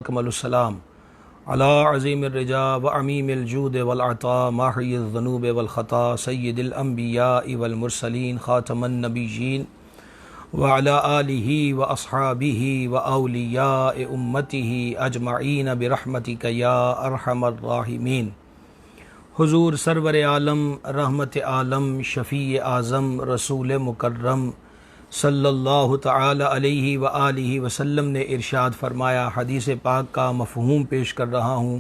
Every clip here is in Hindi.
अकमलुस्सलाम अला अज़ीमिर रिजा व अमीमिल जूद वल अता माहियिज़ ज़ुनूब वल ख़ता सय्यिदिल अंबिया वल मुरसलीन ख़ातमन नबिय्यीन व अला आलिहि व अस्हाबिहि व औलियाए उम्मतिहि अजमईन बिरहमतिका या अरहमर राहिमीन। हुज़ूर सरवर आलम रहमत आलम शफ़ी आज़म रसूल मुकर्रम सल्लल्लाहु तआला अलैहि व आलिहि वसल्लम ने इरशाद फरमाया। हदीस पाक का मफ़हूम पेश कर रहा हूँ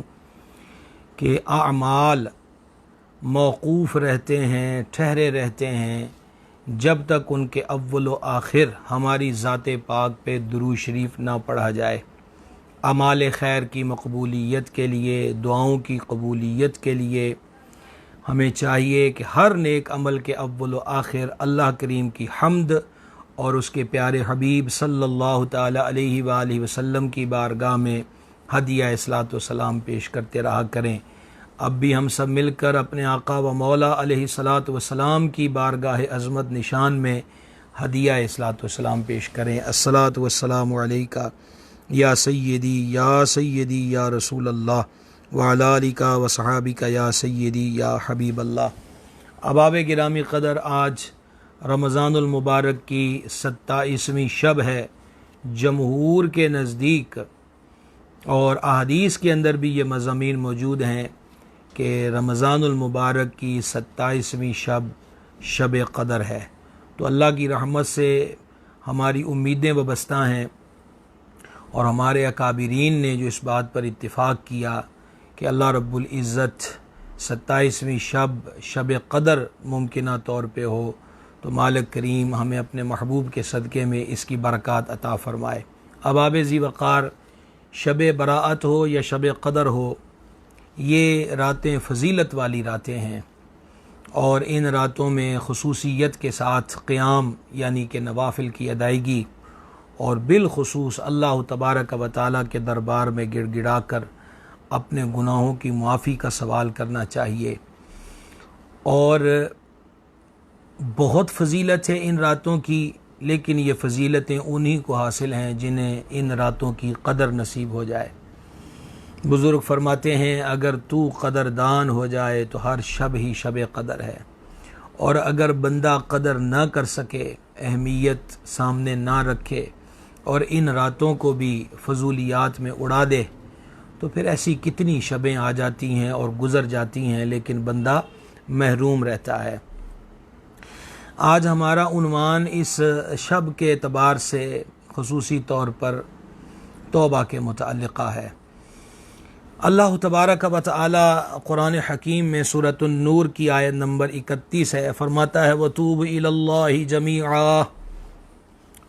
कि आमाल मौक़ूफ़ रहते हैं, ठहरे रहते हैं जब तक उनके अव्वल व आखिर हमारी ज़ात पाक पे दुरूद शरीफ ना पढ़ा जाए। अमाल खैर की मकबूलियत के लिए, दुआओं की कबूलियत के लिए हमें चाहिए कि हर नेक अमल के अव्वल व आखिर अल्लाह करीम की हम्द और उसके प्यारे हबीब सल्लल्लाहु ताला अलैहि व आलिहि वसल्लम की बारगाह में हदिया इस्लात व सलाम पेश करते रहा करें। अब भी हम सब मिलकर अपने आका व मौला अलैहि सलात व सलाम की बारगाह अज़मत निशान में हदिया इस्लात व सलाम पेश करें। अस्सलातु वस्सलामु अलैका या सय्यदी या रसूल अल्लाह व अला आलिका व सहाबिका या सय्यदी या हबीब अल्लाह। अहबाब गिरामी क़दर, आज रमज़ानुल मुबारक की 27वीं शब है। जमहूर के नज़दीक और अहादीस के अंदर भी ये मज़ामीन मौजूद हैं कि रमज़ानुल मुबारक की 27वीं शब शब क़दर है। तो अल्लाह की रहमत से हमारी उम्मीदें वाबस्ता हैं और हमारे अकाबिरीन ने जो इस बात पर इत्तिफ़ाक़ किया कि अल्लाह रब्बुल इज़्ज़त 27वीं शब क़दर मुमकिना तौर पे हो, तो मालिक करीम हमें अपने महबूब के सदक़े में इसकी बरक़ात अता फ़रमाए। अबाब ज़ी वक़ार, शब बराअत हो या शब क़दर हो, ये रातें फ़जीलत वाली रातें हैं और इन रातों में ख़ुसूसियत के साथ क़ियाम यानी कि नवाफ़िल की अदायगी और बिलख़ुसूस अल्लाह तबारक व तआला के दरबार में गिड़गिड़ा कर अपने गुनाहों की मुआफ़ी का सवाल करना चाहिए। और बहुत फ़जीलत है इन रातों की, लेकिन ये फ़जीलतें उन्हीं को हासिल हैं जिन्हें इन रातों की कदर नसीब हो जाए। बुज़ुर्ग फरमाते हैं, अगर तू कदरदान हो जाए तो हर शब ही शब कदर है, और अगर बंदा कदर ना कर सके, अहमियत सामने ना रखे और इन रातों को भी फजूलियात में उड़ा दे, तो फिर ऐसी कितनी शबें आ जाती हैं और गुज़र जाती हैं, लेकिन बंदा महरूम रहता है। आज हमारा उन्वान इस शब के एतबार से ख़ुसूसी तौर पर तौबा के मुतअल्लिक़ा है। अल्लाह तबारक व तआला कुरान हकीम में सूरतुन नूर की आयत नंबर 31 है, फरमाता है वतूब इलल्लाहि जमीआ,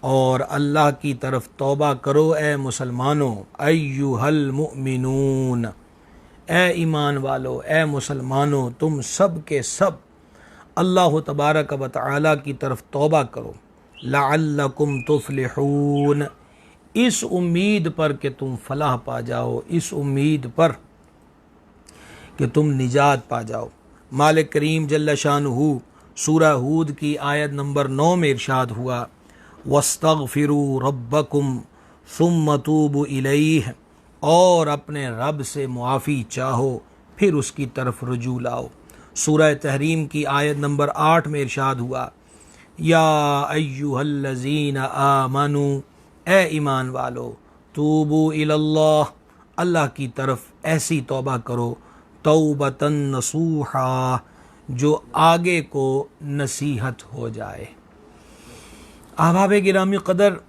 और अल्लाह की तरफ तौबा करो ए मुसलमानों, अय्युहल मुमिनून, ए ईमान वालो, ए मुसलमानों, तुम सब के सब अल्लाह तबारक व तआला की तरफ तौबा करो, लअल्लकुम तुफ्लिहून, इस उम्मीद पर कि तुम फलाह पा जाओ, इस उम्मीद पर कि तुम निजात पा जाओ। मालिक करीम जल्ल शानुहु सूरह हूद की आयत नंबर 9 में इरशाद हुआ, वस्तगफिरू रब्बकुम सुम्मा तूबू इलैह, और अपने रब से मुआफ़ी चाहो फिर उसकी तरफ रुजू लाओ। सूरह तहरीम की आयत नंबर 8 में इरशाद हुआ, या अय्युहल्लज़ीना आमनू, ए ईमान वालो, तूबू इलल्लाह, अल्लाह की तरफ ऐसी तौबा करो, तौबतन नसूहा, जो आगे को नसीहत हो जाए। अहबाब गिरामी क़दर,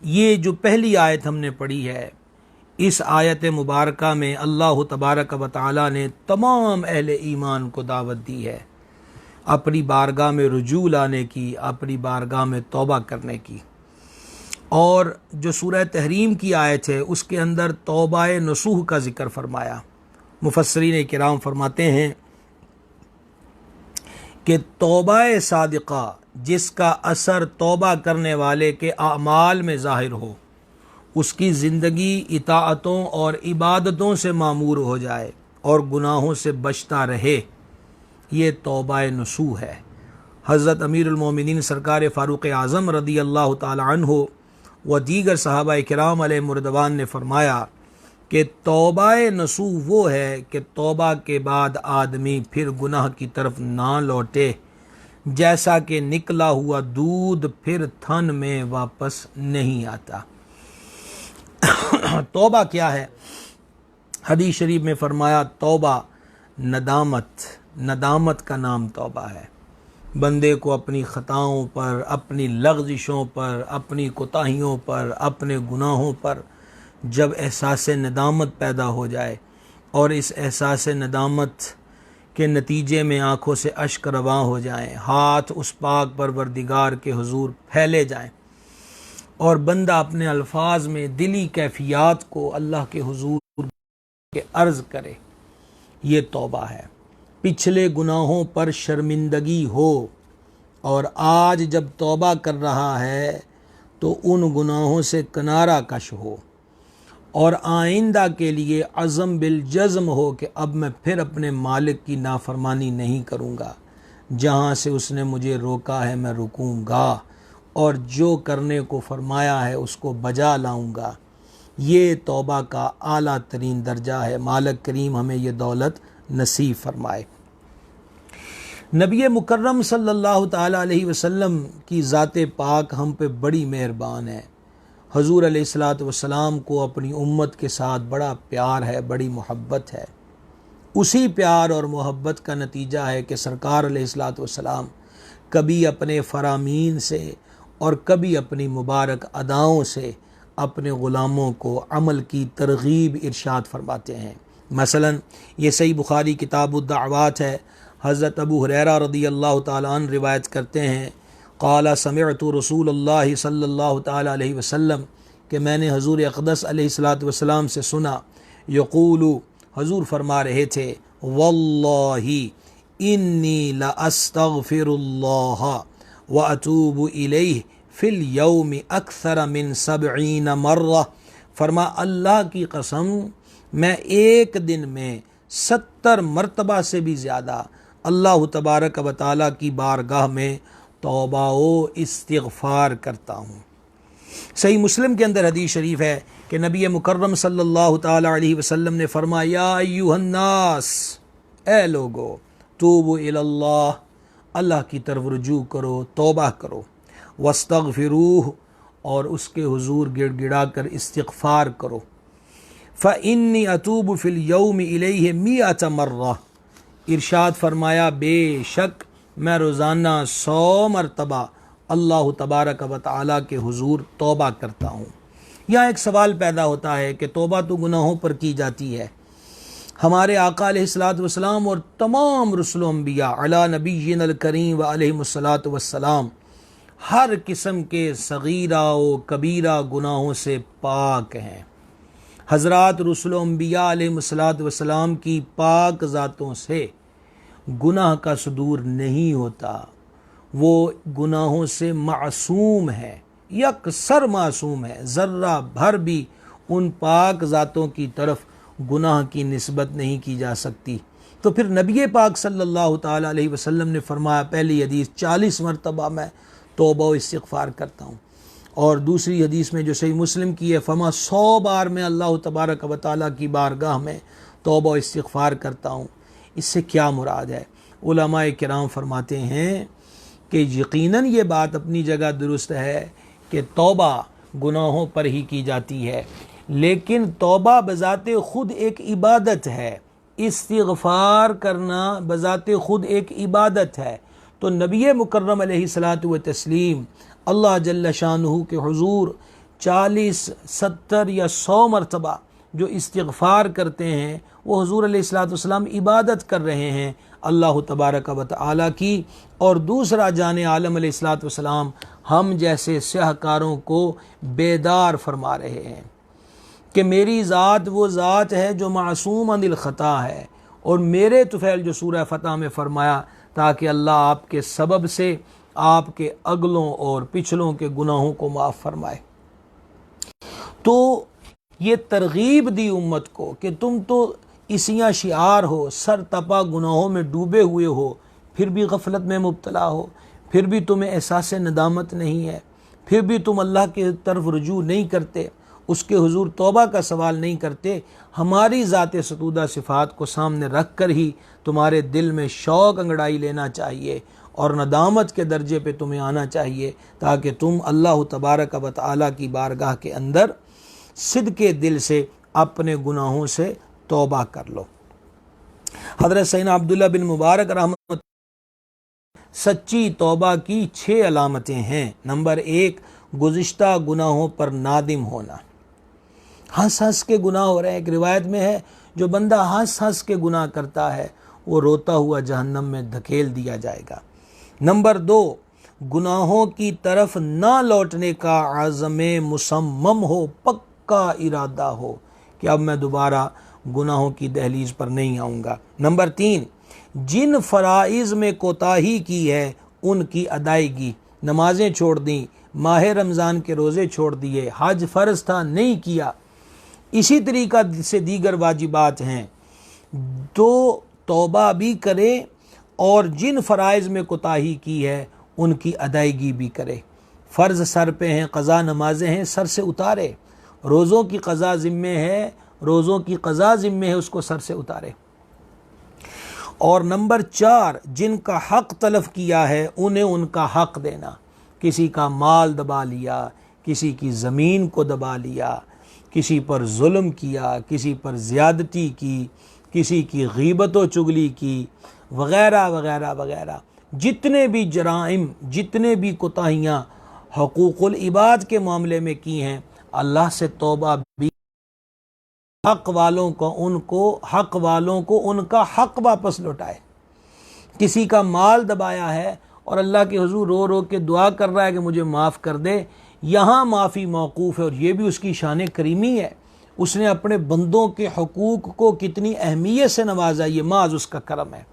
ये जो पहली आयत हमने पढ़ी है, इस आयत मुबारका में अल्लाह तबारक व तआला ने तमाम अहले ईमान को दावत दी है अपनी बारगाह में रुजू लाने की, अपनी बारगाह में तौबा करने की। और जो सूरह तहरीम की आयत है उसके अंदर तौबाए नसूह का ज़िक्र फरमाया। मुफस्सिरीन किराम फरमाते हैं कि तौबाए सादिक़ा, जिसका असर तौबा करने वाले के आमाल में ज़ाहिर हो, उसकी ज़िंदगी इताअतों और इबादतों से मामूर हो जाए और गुनाहों से बचता रहे, ये तौबाए नसूह है। हज़रत अमीरुल मोमिनीन सरकार फ़ारूक़ आज़म रदी अल्लाह ताला अन्हु व दीगर सहाबा किराम अलैहिर्रिज़वान ने फरमाया कि तौबा नसूह वो है कि तौबा के बाद आदमी फिर गुनाह की तरफ ना लौटे, जैसा कि निकला हुआ दूध फिर थन में वापस नहीं आता। तौबा क्या है? हदीस शरीफ में फरमाया तौबा नदामत का नाम तौबा है। बंदे को अपनी ख़ताओं पर, अपनी लग़ज़िशों पर, अपनी कोताहियों पर, अपने गुनाहों पर जब एहसास नदामत पैदा हो जाए और इस एहसास नदामत के नतीजे में आँखों से अश्क रवा हो जाएं, हाथ उस पाक परवरदिगार के हुजूर फैले जाएं और बंदा अपने अल्फाज में दिली कैफियत को अल्लाह के हुजूर के अर्ज़ करे, ये तौबा है। पिछले गुनाहों पर शर्मिंदगी हो और आज जब तौबा कर रहा है तो उन गुनाहों से किनारा कश हो और आइंदा के लिए अज़म बिल जज़्म हो कि अब मैं फिर अपने मालिक की नाफरमानी नहीं करूँगा, जहाँ से उसने मुझे रोका है मैं रुकूँगा और जो करने को फरमाया है उसको बजा लाऊँगा। ये तौबा का आला तरीन दर्जा है। मालिक करीम हमें ये दौलत नसीब फरमाए। नबी मुकर्रम सल्लल्लाहु ताला अलैहि वसल्लम की ज़ाते पाक हम पे बड़ी मेहरबान है। हजूर अलैहिस्सलातु वस्सलाम को अपनी उम्मत के साथ बड़ा प्यार है, बड़ी मोहब्बत है। उसी प्यार और मोहब्बत का नतीजा है कि सरकार अलैहिस्सलातु वस्सलाम कभी अपने फ़रामीन से और कभी अपनी मुबारक अदाओं से अपने ग़ुलामों को अमल की तरगीब इरशाद फरमाते हैं। मसलन ये सही बुखारी किताबुद्दअवात है। हज़रत अबू हुरैरा रज़ियल्लाहु ताला अन्हु रिवायत करते हैं, क़ाला समिअतु रसूलल्लाहि सल्लल्लाहु ताला अलैहि वसल्लम, कि मैंने हजूर अक़दस अलैहिस्सलातु वस्सलाम से सुना, यक़ूलु, हजूर फरमा रहे थे, वल्लाहि इन्नी ला अस्तग़फिरुल्लाह व अतूबु इलैहि फिल यौमि अक्सर मिन 70 मर्रा। फरमा अल्लाह की कसम मैं एक दिन में 70 मरतबा से भी ज़्यादा अल्लाह तबारक व तआला की बारगाह में तौबा व इस्तिग़फ़ार करता हूँ। सही मुस्लिम के अंदर हदीस शरीफ है कि नबी मुकर्रम सल्लल्लाहु ताला अलैहि वसल्लम ने फरमाया, या अय्युहन्नास, ए लोगो, तूबू इलल्लाह, अल्लाह की तरफ रुजू करो, तौबा करो, वस्तग़फिरूह, और उसके हुजूर गिड़गिड़ा कर इस्तिग़फ़ार करो, फ़इन्नी अतूबु फ़िल यौमि इलैहि मिअत मर्रा। इरशाद फरमाया बेशक मैं रोज़ाना 100 मरतबा अल्लाह तबारक व तआला के हुजूर तौबा करता हूँ। यहाँ एक सवाल पैदा होता है कि तौबा तो गुनाहों पर की जाती है। हमारे आका अलैहिस्सलातु वस्सलाम और तमाम रुसुल अंबिया अला नबिय्यिनल करीम व अलैहिमुस्सलातु वस्सलाम हर किस्म के सगीरा व कबीरा गुनाहों से पाक हैं। हज़रात रुसुल अंबिया अलैहिमुस्सलातु वस्सलाम की पाक ज़ातों से गुनाह का सुदूर नहीं होता, वो गुनाहों से मासूम है, यकसर मासूम है, ज़र्रा भर भी उन पाक ज़ातों की तरफ गुनाह की निस्बत नहीं की जा सकती। तो फिर नबी पाक सल्लल्लाहु ताला अलैहि वसल्लम ने फरमाया, पहली हदीस 40 मरतबा मैं तौबा व इस्तिग़फ़ार करता हूँ, और दूसरी हदीस में जो सही मुस्लिम की है, फरमा 100 बार मैं अल्लाह तबारक व तआला की बारगाह में तौबा व इस्तिग़फ़ार करता हूँ। इससे क्या मुराद है? उलमाए किराम फरमाते हैं कि यकीनन ये बात अपनी जगह दुरुस्त है कि तौबा गुनाहों पर ही की जाती है, लेकिन तौबा बज़ाते ख़ुद एक इबादत है, इस्तिग़फ़ार करना बज़ाते ख़ुद एक इबादत है। तो नबी मुकर्रम अलैहिस्सलातु व तस्लीम अल्लाह जल्ल शानुहु के हुजूर 40, 70 या 100 मरतबा जो इस्तिग़फ़ार करते हैं वो हुजूर अलैहिस्सलातु वस्सलाम इबादत कर रहे हैं अल्लाह तबारक व तआला की। और दूसरा जाने आलम अलैहिस्सलातु वस्सलाम हम जैसे स्याहकारों को बेदार फरमा रहे हैं कि मेरी ज़ात वो ज़ात है जो मासूम अनिल ख़ता है, और मेरे तुफ़ैल जो सूरह फ़तह में फ़रमाया, ताकि अल्लाह आपके सबब से आपके अगलों और पिछलों के गुनाहों को माफ़ फरमाए। तो ये तरगीब दी उम्मत को कि तुम तो इसियाँ शिआर हो, सर तपा गुनाहों में डूबे हुए हो, फिर भी गफलत में मुब्तला हो, फिर भी तुम्हें एहसास नदामत नहीं है, फिर भी तुम अल्लाह के तरफ रुजू नहीं करते, उसके हुजूर तौबा का सवाल नहीं करते, हमारी ज़ात सतूदा सिफ़ात को सामने रख कर ही तुम्हारे दिल में शौक़ अंगड़ाई लेना चाहिए और नदामत के दर्जे पे तुम्हें आना चाहिए, ताकि तुम अल्लाह तबारक व तआला की बारगाह के अंदर सिद्के दिल से अपने गुनाहों से तौबा कर लो। हज़रत सैयदना अब्दुल्ला बिन मुबारक रहमत सच्ची तौबा की 6 अलामतें हैं। नंबर 1, गुज़िश्ता गुनाहों पर नादिम होना। हंस हंस के गुनाह हो रहे हैं। एक रिवायत में है, जो बंदा हंस हंस के गुनाह करता है वो रोता हुआ जहन्नम में धकेल दिया जाएगा। नंबर 2, गुनाहों की तरफ ना लौटने का आज़म मुसम्मम हो, पक्का इरादा हो कि अब मैं दोबारा गुनाहों की दहलीज पर नहीं आऊँगा। नंबर 3, जिन फ़राइज़ में कोताही की है उनकी अदायगी। नमाजें छोड़ दी, माह रमज़ान के रोज़े छोड़ दिए, हज फ़र्ज था नहीं किया, इसी तरीक़ा से दीगर वाजिबात हैं, तो तौबा भी करे और जिन फ़राइज़ में कोताही की है उनकी अदायगी भी करे। फ़र्ज़ सर पे हैं, क़ज़ा नमाजें हैं, सर से उतारे। रोज़ों की क़ज़ा ज़िम्मे है, रोज़ों की क़ज़ा ज़िम्मे है, उसको सर से उतारे। और नंबर 4, जिनका हक़ तलफ़ किया है उन्हें उनका हक़ देना। किसी का माल दबा लिया, किसी की ज़मीन को दबा लिया, किसी पर जुल्म किया, किसी पर ज़्यादती की, किसी की ग़ीबत व चुगली की, वग़ैरह वग़ैरह वग़ैरह, जितने भी जराइम, जितने भी कोताहियाँ हक़ूक़ुल इबाद के मामले में की हैं, अल्लाह से तौबा भी। हक़ वालों को उनका हक़ वापस लौटाए। किसी का माल दबाया है और अल्लाह के हुज़ूर रो रो के दुआ कर रहा है कि मुझे माफ़ कर दे, यहाँ माफ़ी मौकूफ़ है और ये भी उसकी शान करीमी है। उसने अपने बंदों के हकूक़ को कितनी अहमियत से नवाजा, ये माज़ उसका करम है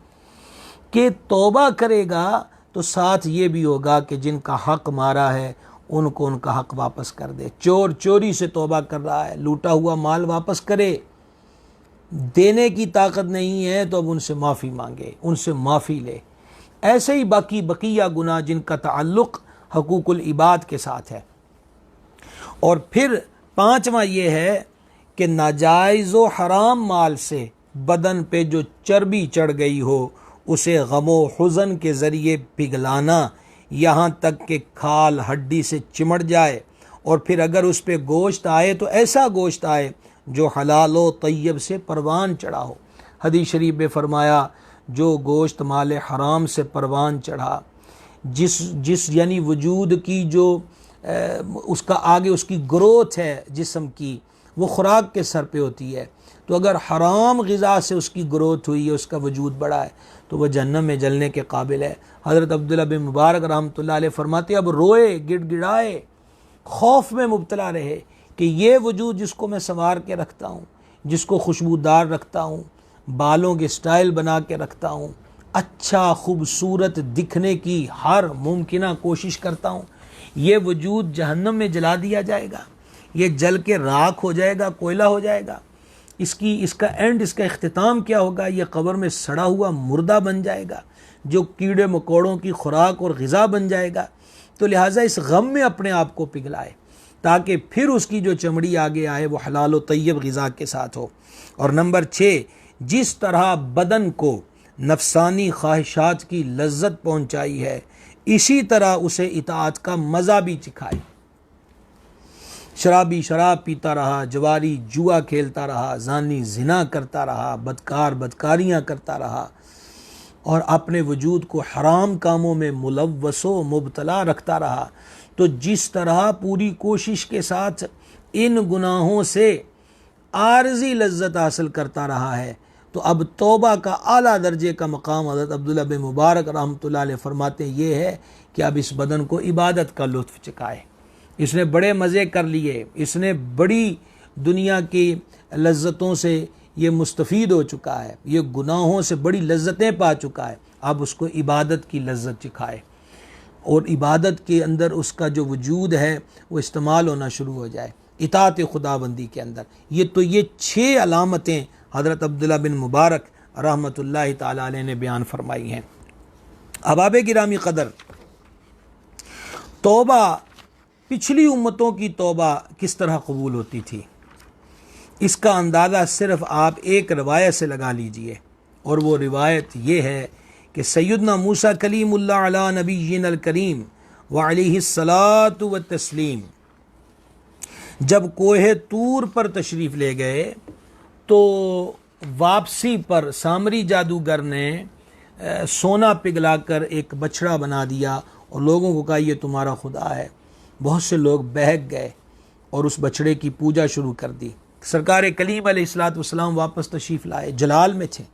कि तौबा करेगा तो साथ ये भी होगा कि जिनका हक़ मारा है उनको उनका हक़ वापस कर दे। चोर चोरी से तौबा कर रहा है, लूटा हुआ माल वापस करे, देने की ताकत नहीं है तो अब उनसे माफ़ी मांगे, उनसे माफ़ी ले। ऐसे ही बाकी बकिया गुनाह जिनका ताल्लुक़ हकूक़ुल इबाद के साथ है। और फिर 5वां ये है कि नाजायज़ व हराम माल से बदन पे जो चर्बी चढ़ गई हो उसे गमो हुज़न के ज़रिए पिघलाना, यहाँ तक कि खाल हड्डी से चिमट जाए। और फिर अगर उस पर गोश्त आए तो ऐसा गोश्त आए जो हलाल व तय्यब से परवान चढ़ा हो। हदीस शरीफ में फरमाया, जो गोश्त माल हराम से परवान चढ़ा, जिस यानी वजूद की जो उसका आगे उसकी ग्रोथ है जिस्म की, वो खुराक के सर पे होती है। तो अगर हराम ग़िज़ा से उसकी ग्रोथ हुई है, उसका वजूद बढ़ा है, तो वह जहन्नम में जलने के काबिल है। हज़रत अब्दुल्ला बिन मुबारक रहमतुल्लाह अलैह फरमाते, अब रोए, गिड़गिड़ाए, खौफ में मुब्तला रहे कि ये वजूद जिसको मैं संवार के रखता हूँ, जिसको खुशबूदार रखता हूँ, बालों के स्टाइल बना के रखता हूँ, अच्छा खूबसूरत दिखने की हर मुमकिना कोशिश करता हूँ, ये वजूद जहन्नम में जला दिया जाएगा, ये जल के राख हो जाएगा, कोयला हो जाएगा। इसका एंड, इसका इख्तिताम क्या होगा? ये कब्र में सड़ा हुआ मुर्दा बन जाएगा जो कीड़े मकोड़ों की खुराक और ग़िज़ा बन जाएगा। तो लिहाजा इस गम में अपने आप को पिघलाए ताकि फिर उसकी जो चमड़ी आगे आए वो हलाल व तय्यब ग़िज़ा के साथ हो। और नंबर 6, जिस तरह बदन को नफसानी ख्वाहिशात की लज्जत पहुँचाई है, इसी तरह उसे इताअत का मज़ा भी चिखाए। शराबी शराब पीता रहा, जवारी जुआ खेलता रहा, जानी जिना करता रहा, बदकार बदकारियाँ करता रहा और अपने वजूद को हराम कामों में मुलव्वसो मुबतला रखता रहा, तो जिस तरह पूरी कोशिश के साथ इन गुनाहों से आरज़ी लज्जत हासिल करता रहा है, तो अब तौबा का आला दर्जे का मकाम हज़रत अब्दुल्ला बिन मुबारक रहमतुल्लाह अलैह फरमाते हैं ये है कि अब इस बदन को इबादत का लुत्फ़ चखाए। इसने बड़े मज़े कर लिए, इसने बड़ी दुनिया की लज्जतों से ये मुस्तफ़ीद हो चुका है, ये गुनाहों से बड़ी लज्जतें पा चुका है, अब उसको इबादत की लज्जत चखाए और इबादत के अंदर उसका जो वजूद है वो इस्तेमाल होना शुरू हो जाए इताअत खुदाबंदी के अंदर। ये 6 अलामतें हज़रत अब्दुल्ला बिन मुबारक रहमतुल्लाहि ताला अलैह ने बयान फरमाई हैं। अहबाब गिरामी क़दर, तौबा पिछली उम्मतों की तौबा किस तरह कबूल होती थी, इसका अंदाज़ा सिर्फ आप एक रवायत से लगा लीजिए, और वो रिवायत ये है कि सैयदना मूसा कलीमुल्लाह अला नबीय्यिनल करीम व अलैहिस्सलातु व तस्लीम जब कोहे तूर पर तशरीफ़ ले गए तो वापसी पर सामरी जादूगर ने सोना पिघलाकर एक बछड़ा बना दिया और लोगों को कहा, ये तुम्हारा खुदा है। बहुत से लोग बहक गए और उस बछड़े की पूजा शुरू कर दी। सरकार कलीम अलैहिस्सलातु वस्सलाम वापस तशरीफ़ लाए, जलाल में थे।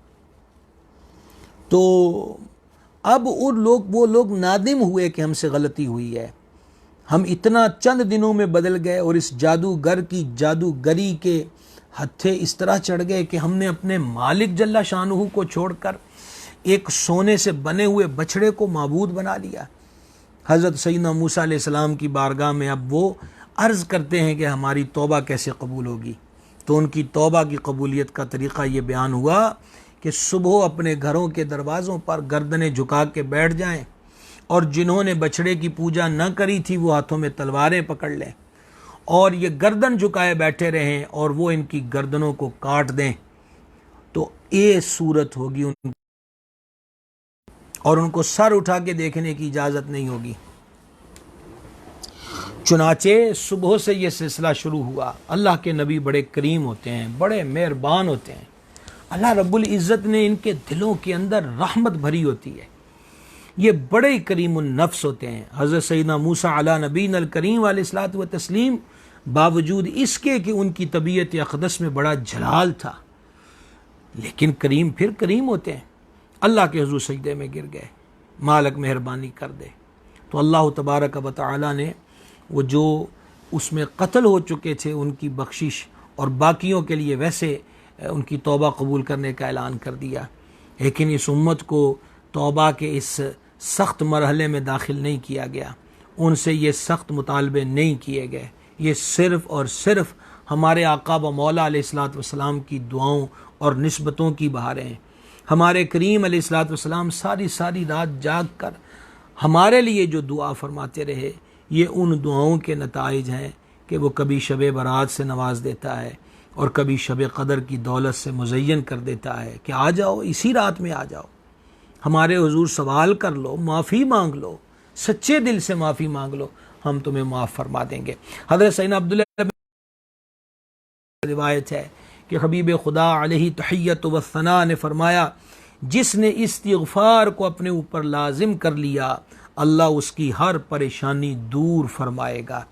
तो अब वो लोग नादिम हुए कि हमसे गलती हुई है, हम इतना चंद दिनों में बदल गए और इस जादूगर की जादूगरी के हत्थे इस तरह चढ़ गए कि हमने अपने मालिक जल्ला शानुहु को छोड़कर एक सोने से बने हुए बछड़े को माबूद बना लिया। हज़रत सैयदना मूसा अलैहिस्सलाम की बारगाह में अब वो अर्ज़ करते हैं कि हमारी तौबा कैसे कबूल होगी। तो उनकी तौबा की कबूलियत का तरीक़ा ये बयान हुआ कि सुबह अपने घरों के दरवाज़ों पर गर्दनें झुका के बैठ जाएं, और जिन्होंने बछड़े की पूजा न करी थी वो हाथों में तलवारें पकड़ लें और ये गर्दन झुकाए बैठे रहें और वो इनकी गर्दनों को काट दें। तो ये सूरत होगी उनकी, और उनको सर उठा के देखने की इजाज़त नहीं होगी। चुनाचे सुबह से ये सिलसिला शुरू हुआ। अल्लाह के नबी बड़े करीम होते हैं, बड़े मेहरबान होते हैं। अल्लाह रब्बुल इज़्ज़त ने इनके दिलों के अंदर रहमत भरी होती है। ये बड़े करीमुन नफ्स होते हैं। हज़रत सैयदना मूसा अला नबीनल करीम अलैहिस्सलातु व तस्लीम बावजूद इसके कि उनकी तबीयत अक़दस में बड़ा जलाल था, लेकिन करीम फिर करीम होते हैं। अल्लाह के हुज़ूर सजदे में गिर गए, मालिक मेहरबानी कर दे। तो अल्लाह तबारक व तआला ने वो जो उसमें कत्ल हो चुके थे उनकी बख्शिश और बाकियों के लिए वैसे उनकी तौबा कबूल करने का ऐलान कर दिया। लेकिन इस उम्मत को तौबा के इस सख्त मरहले में दाखिल नहीं किया गया, उनसे ये सख्त मुतालबे नहीं किए गए। ये सिर्फ़ और सिर्फ हमारे आका व मौला अलैहिस्सलातु वस्सलाम की दुआओं और निस्बतों की बहारें हैं। हमारे करीम अलैहिस्सलातु वस्सलाम सारी सारी रात जाग कर हमारे लिए जो दुआ फरमाते रहे, ये उन दुआओं के नताइज हैं कि वो कभी शब बरात से नवाज देता है और कभी शब क़दर की दौलत से मुज़य्यन कर देता है कि आ जाओ, इसी रात में आ जाओ, हमारे हुजूर सवाल कर लो, माफ़ी मांग लो, सच्चे दिल से माफ़ी मांग लो, हम तुम्हें माफ़ फरमा देंगे। हज़रत सैयदना अब्दुल्लाह रिवायत है कि हबीब खुदा अलैहि तहिय्यत व सना ने फरमाया, जिसने इस्तिग़फ़ार को अपने ऊपर लाजिम कर लिया, अल्लाह उसकी हर परेशानी दूर फरमाएगा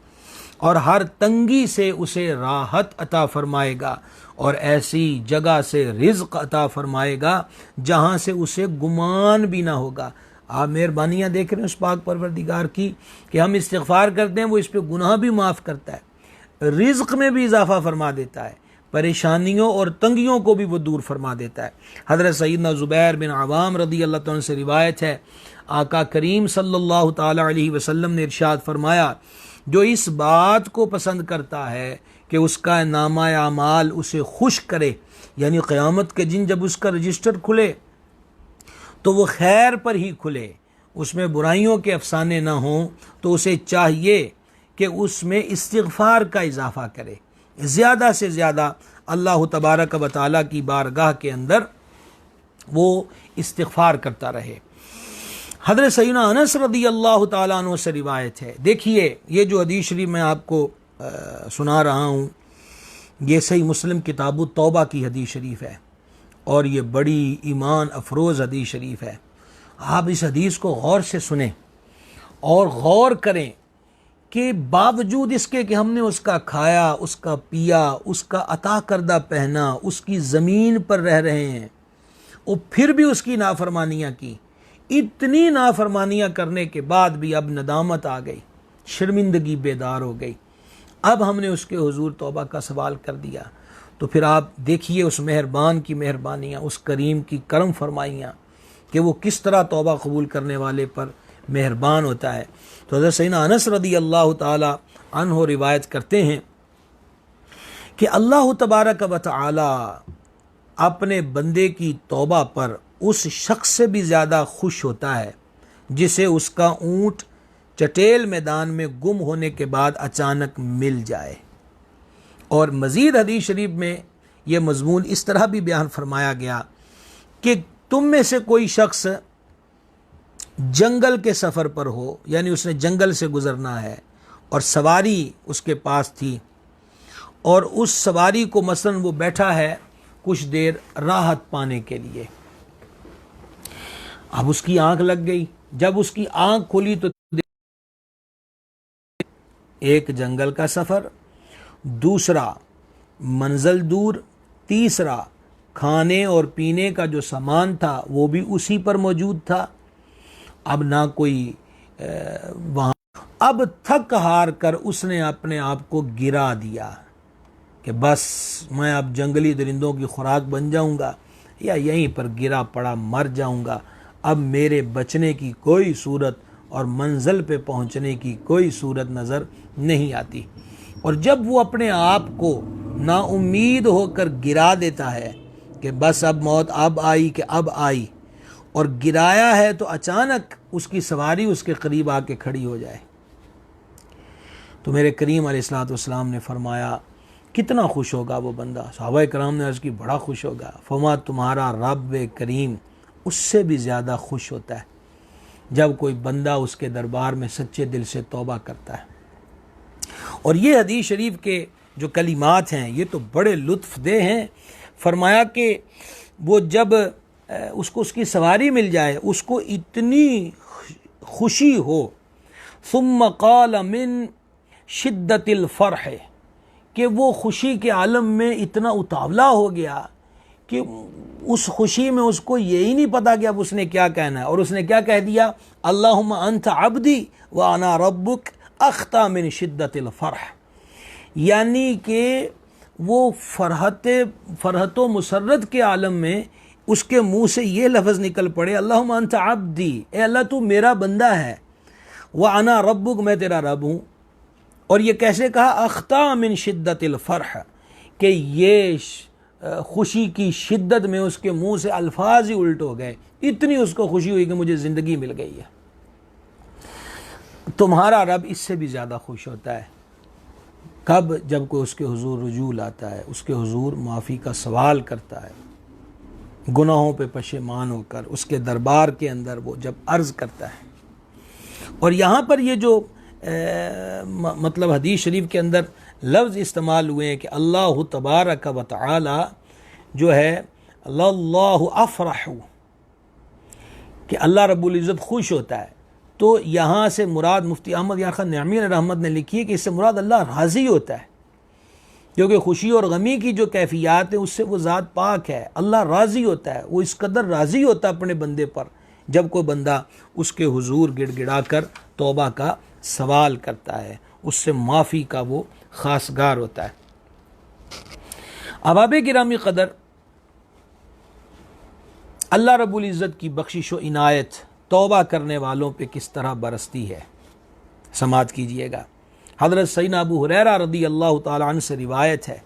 और हर तंगी से उसे राहत अता फरमाएगा और ऐसी जगह से रिज़्क़ अता फरमाएगा जहाँ से उसे गुमान भी ना होगा। आप मेहरबानियाँ देख रहे हैं उस पाक परवरदिगार की कि हम इस्तिग़फ़ार करते हैं, वो इस पे गुनाह भी माफ़ करता है, रिज़्क़ में भी इजाफ़ा फरमा देता है, परेशानियों और तंगियों को भी वो दूर फरमा देता है। हज़रत सैयदना ज़ुबैर बिन अवाम रज़ी अल्लाह तआला से रिवायत है, आका करीम सल्लल्लाहु ताला अलैहि वसल्लम ने इरशाद फरमाया, जो इस बात को पसंद करता है कि उसका नामा आमाल उसे खुश करे, यानी क़यामत के दिन जब उसका रजिस्टर खुले तो वो खैर पर ही खुले, उसमें बुराइयों के अफसाने ना हों, तो उसे चाहिए कि उसमें इस्तिग़फ़ार का इजाफ़ा करे, ज़्यादा से ज़्यादा अल्लाह तबारक व तआला की बारगाह के अंदर वो इस्तिग़फ़ार करता रहे। हज़रत सैयदना अनस रज़ी अल्लाह तआला अन्हु से रिवायत है। देखिए ये जो हदीस शरीफ मैं आपको सुना रहा हूँ, ये सही मुस्लिम किताबु तौबा की हदीस शरीफ है और ये बड़ी ईमान अफरोज़ हदीस शरीफ है। आप इस हदीस को गौर से सुने और गौर करें कि बावजूद इसके कि हमने उसका खाया, उसका पिया, उसका अता करदा पहना, उसकी ज़मीन पर रह रहे हैं, और फिर भी उसकी नाफरमानियाँ की। इतनी नाफरमानियाँ करने के बाद भी अब नदामत आ गई, शर्मिंदगी बेदार हो गई, अब हमने उसके हुजूर तौबा का सवाल कर दिया। तो फिर आप देखिए उस मेहरबान की मेहरबानियाँ, उस करीम की करम फरमाइयाँ कि वो किस तरह तौबा कबूल करने वाले पर मेहरबान होता है। तो हज़रत सैयदना अनस रज़ी अल्लाह ताला अन्हु रिवायत करते हैं कि अल्लाह तबारक व तआला अपने बंदे की तौबा पर उस शख्स से भी ज़्यादा खुश होता है जिसे उसका ऊँट चटेल मैदान में गुम होने के बाद अचानक मिल जाए। और मज़ीद हदीस शरीफ में यह मजमून इस तरह भी बयान फरमाया गया कि तुम में से कोई शख्स जंगल के सफ़र पर हो, यानी उसने जंगल से गुज़रना है और सवारी उसके पास थी, और उस सवारी को मसलन वो बैठा है कुछ देर राहत पाने के लिए। अब उसकी आंख लग गई। जब उसकी आंख खुली तो एक जंगल का सफ़र, दूसरा मंजिल दूर, तीसरा खाने और पीने का जो सामान था वो भी उसी पर मौजूद था। अब ना कोई वहाँ, अब थक हार कर उसने अपने आप को गिरा दिया कि बस मैं अब जंगली दरिंदों की खुराक बन जाऊंगा या यहीं पर गिरा पड़ा मर जाऊंगा। अब मेरे बचने की कोई सूरत और मंजिल पे पहुंचने की कोई सूरत नज़र नहीं आती। और जब वो अपने आप को नाउम्मीद होकर गिरा देता है कि बस अब मौत अब आई कि अब आई, और गिराया है तो अचानक उसकी सवारी उसके करीब आके खड़ी हो जाए, तो मेरे करीम अलैहिस्सलाम ने फरमाया कितना खुश होगा वो बंदा। सहाबा कराम ने अर्ज़ की बड़ा खुश होगा। फरमा तुम्हारा रब करीम उससे भी ज़्यादा खुश होता है जब कोई बंदा उसके दरबार में सच्चे दिल से तौबा करता है। और ये हदीस शरीफ के जो कलिमात हैं ये तो बड़े लुत्फ़देह हैं। फरमाया कि वो जब उसको उसकी सवारी मिल जाए उसको इतनी खुशी हो, सुम्मा क़ाल मिन शिद्दतिल फ़रह, कि वो खुशी के आलम में इतना उतावला हो गया कि उस खुशी में उसको यही नहीं पता कि अब उसने क्या कहना है। और उसने क्या कह दिया, अल्लाहुम्मा अंत अब्दी व अना रब्बुक अख्ता मिन शिद्दतिल फ़रह, यानी कि वो फ़रहत मुसर्रत के आलम में उसके मुंह से ये लफ्ज़ निकल पड़े, अल्लाहुम्मा अंत अब्दी, ए अल्लाह तू मेरा बंदा है, व अना रब्बुक, मैं तेरा रब हूँ। और ये कैसे कहा, अख्ता मिन शिद्दतिल फ़रह, कि ये खुशी की शिद्दत में उसके मुंह से अल्फाज ही उल्ट हो गए। इतनी उसको खुशी हुई कि मुझे ज़िंदगी मिल गई है। तुम्हारा रब इससे भी ज़्यादा खुश होता है कब, जब कोई उसके हुजूर रुजू लाता है, उसके हुजूर माफ़ी का सवाल करता है, गुनाहों पे पशेमान होकर उसके दरबार के अंदर वो जब अर्ज़ करता है। और यहाँ पर ये जो मतलब हदीस शरीफ के अंदर लफ्ज़ इस्तेमाल हुए हैं कि अल्लाह तबारक व तआला जो है अल्लाहु अफ़रहु, कि अल्लाह रब्बुल इज़्ज़त खुश होता है, तो यहाँ से मुराद मुफ्ती अहमद यार खान नियामी रहमत ने लिखी है कि इससे मुराद अल्लाह राज़ी होता है, क्योंकि खुशी और गमी की जो कैफियत है उससे वो ज़ात पाक है। अल्लाह राज़ी होता है, वो इस कदर राज़ी होता है अपने बंदे पर जब कोई बंदा उसके हुजूर गिड़गिड़ा कर तौबा का सवाल करता है, उससे माफ़ी का वो खासगार होता है। अहबाब गिरामी क़दर, अल्लाह रब्बुल इज़्ज़त की बख्शिश व इनायत तौबा करने वालों पे किस तरह बरसती है, समात कीजिएगा। हज़रत सैयदना अबू हुरैरा रज़ी अल्लाह तआला अन्हु से रिवायत है,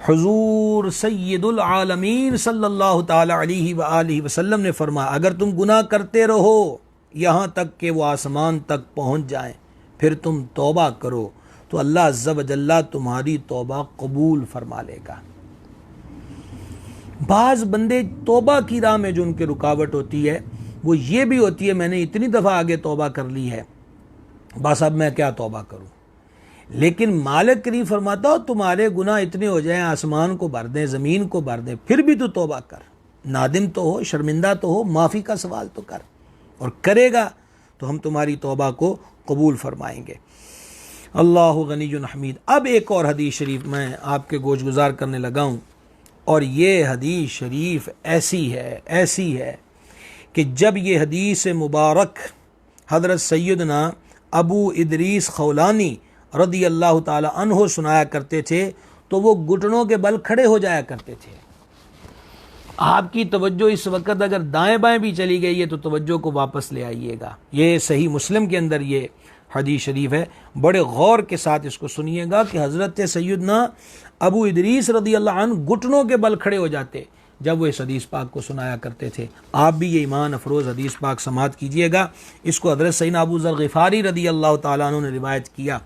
हुज़ूर सय्यदुल आलमीन सल्लल्लाहु तआला अलैहि व आलिहि वसल्लम ने फरमाया, अगर तुम गुनाह करते रहो यहाँ तक कि वो आसमान तक पहुँच जाएं, फिर तुम तौबा करो तो अल्लाह अज़्ज़ा व जल्ला तुम्हारी तौबा कबूल फरमा लेगा। बाज़ बंदे तौबा की राह में जो उनकी रुकावट होती है वो ये भी होती है, मैंने इतनी दफ़ा आगे तौबा कर ली है, बस अब मैं क्या तौबा करूं। लेकिन मालिक करीम फरमाता हो तुम्हारे गुनाह इतने हो जाएं आसमान को भर दें, ज़मीन को भर दें, फिर भी तू तौबा कर, नादिम तो हो, शर्मिंदा तो हो, माफ़ी का सवाल तो कर, और करेगा तो हम तुम्हारी तौबा को कबूल फरमाएंगे। अल्लाहु गनीयुन हमीद। अब एक और हदीस शरीफ मैं आपके गोश गुजार करने लगा हूँ, और ये हदीस शरीफ ऐसी है कि जब ये हदीस मुबारक हज़रत सैयदना अबू इदरीस खौलानी रदी अल्लाह ताला अन्हो सुनाया करते थे तो वो घुटनों के बल खड़े हो जाया करते थे। आपकी तवज्जो इस वक्त अगर दाएं बाएं भी चली गई है तो तवज्जो को वापस ले आइएगा। ये सही मुस्लिम के अंदर ये हदीस शरीफ है, बड़े गौर के साथ इसको सुनिएगा कि हज़रत सैयदना अबू इदरीस रदी अल्लाह अन्हु घुटनों के बल खड़े हो जाते, जब वो इस हदीस पाक को सुनाया करते थे। आप भी ये ईमान अफरोज़ हदीस पाक समात कीजिएगा। इसको हज़रत सैयदना अबू ज़र ग़िफ़ारी रज़ी अल्लाह ताला अन्हु ने रिवायत किया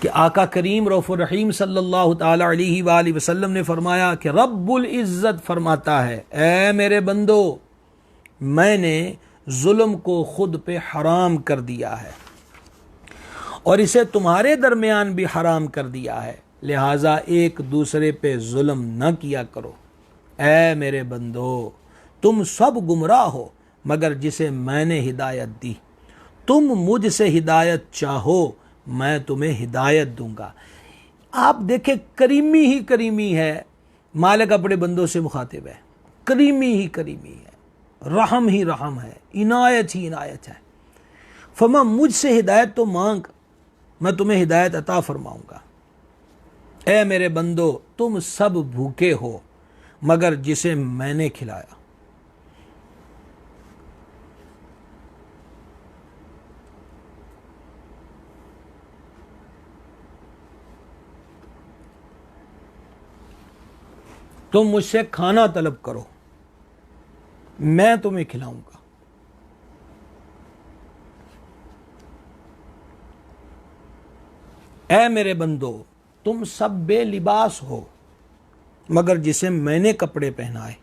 कि आका करीम रऊफ़ुर रहीम सल्लल्लाहु ताला अलैहि वालैहि वसल्लम ने फरमाया कि रब्बुल इज़्ज़त फरमाता है, ए मेरे बंदो, मैंने जुल्म को खुद पे हराम कर दिया है और इसे तुम्हारे दरमियान भी हराम कर दिया है, लिहाजा एक दूसरे पे जुल्म न किया करो। ऐ मेरे बंदो, तुम सब गुमराह हो मगर जिसे मैंने हिदायत दी। तुम मुझसे हिदायत चाहो, मैं तुम्हें हिदायत दूंगा। आप देखें, करीमी ही करीमी है, मालिक अपने बंदों से मुखातिब है, करीमी ही करीमी है, रहम ही रहम है, इनायत ही इनायत है। फरमा मुझसे हिदायत तो मांग, मैं तुम्हें हिदायत अता फरमाऊंगा। ऐ मेरे बंदो, तुम सब भूखे हो मगर जिसे मैंने खिलाया। तुम मुझसे खाना तलब करो, मैं तुम्हें खिलाऊंगा। ऐ मेरे बंदो, तुम सब बेलिबास हो मगर जिसे मैंने कपड़े पहनाए।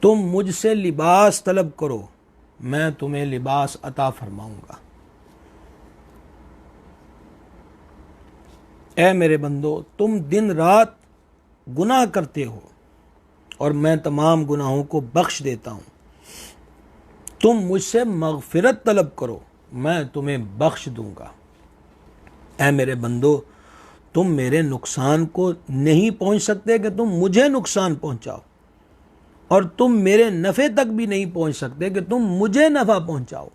तुम मुझसे लिबास तलब करो, मैं तुम्हें लिबास अता फरमाऊंगा। ऐ मेरे बंदो, तुम दिन रात गुनाह करते हो और मैं तमाम गुनाहों को बख्श देता हूं। तुम मुझसे मगफिरत तलब करो, मैं तुम्हें बख्श दूंगा। ऐ मेरे बंदो, तुम मेरे नुकसान को नहीं पहुंच सकते कि तुम मुझे नुकसान पहुंचाओ, और तुम मेरे नफ़े तक भी नहीं पहुंच सकते कि तुम मुझे नफ़ा पहुंचाओ।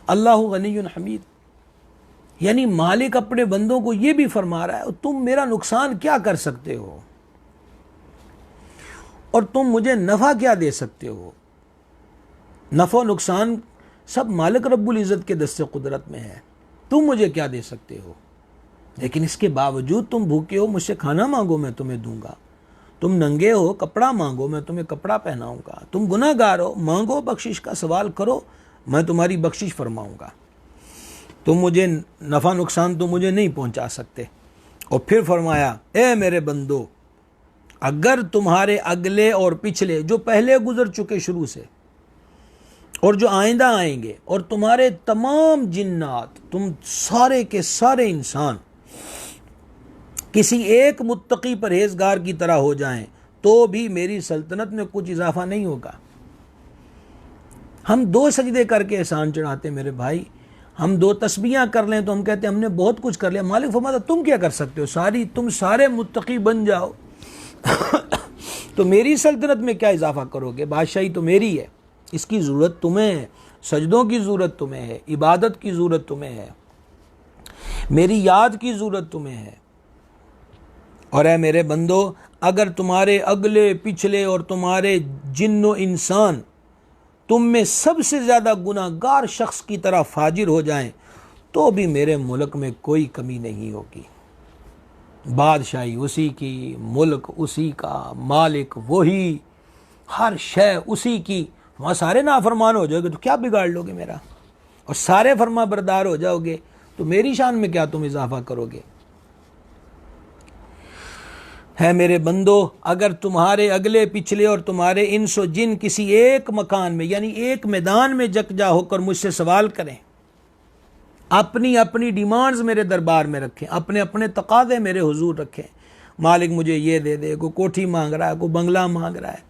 अल्लाहु गनियुन हमीद, यानी मालिक अपने बंदों को यह भी फरमा रहा है, तुम मेरा नुकसान क्या कर सकते हो और तुम मुझे नफ़ा क्या दे सकते हो। नफ़ा नुकसान सब मालिक रब्बुल इज़्ज़त के दस्ते कुदरत में है, तुम मुझे क्या दे सकते हो। लेकिन इसके बावजूद तुम भूखे हो, मुझसे खाना मांगो, मैं तुम्हें दूंगा। तुम नंगे हो, कपड़ा मांगो, मैं तुम्हें कपड़ा पहनाऊंगा। तुम गुनाहगार हो, मांगो, बख्शिश का सवाल करो, मैं तुम्हारी बख्शिश फरमाऊंगा। तुम मुझे नफ़ा नुकसान तुम मुझे नहीं पहुंचा सकते। और फिर फरमाया, ए मेरे बंदो, अगर तुम्हारे अगले और पिछले, जो पहले गुजर चुके शुरू से और जो आइंदा आएंगे, और तुम्हारे तमाम जिन्नात, तुम सारे के सारे इंसान किसी एक मुत्तकी परहेजगार की तरह हो जाएं, तो भी मेरी सल्तनत में कुछ इजाफा नहीं होगा। हम 2 सजदे करके एहसान चढ़ाते मेरे भाई, हम 2 तस्बीहां कर लें तो हम कहते हैं हमने बहुत कुछ कर लिया। मालिक फरमाता तुम क्या कर सकते हो, तुम सारे मुत्तकी बन जाओ तो मेरी सल्तनत में क्या इजाफा करोगे। बादशाही तो मेरी है, इसकी ज़रूरत तुम्हें है, सजदों की ज़रूरत तुम्हें है, इबादत की ज़रूरत तुम्हें है, मेरी याद की ज़रूरत तुम्हें है। और है मेरे बंदो, अगर तुम्हारे अगले पिछले और तुम्हारे जिन्नो इंसान तुम में सबसे ज़्यादा गुनाहगार शख्स की तरह फाजिर हो जाएं, तो भी मेरे मुल्क में कोई कमी नहीं होगी। बादशाही उसी की, मुल्क उसी का, मालिक वही, हर शय उसी की। वहाँ सारे नाफरमान हो जाओगे तो क्या बिगाड़ लोगे मेरा, और सारे फरमा बरदार हो जाओगे तो मेरी शान में क्या तुम इजाफा करोगे। है मेरे बंदो, अगर तुम्हारे अगले पिछले और तुम्हारे इंसो जिन किसी एक मकान में, यानी एक मैदान में जकजा होकर मुझसे सवाल करें, अपनी अपनी डिमांड्स मेरे दरबार में रखें, अपने अपने तकाज़े मेरे हुजूर रखें। मालिक मुझे ये दे दे, कोई कोठी मांग रहा है, कोई बंगला मांग रहा है,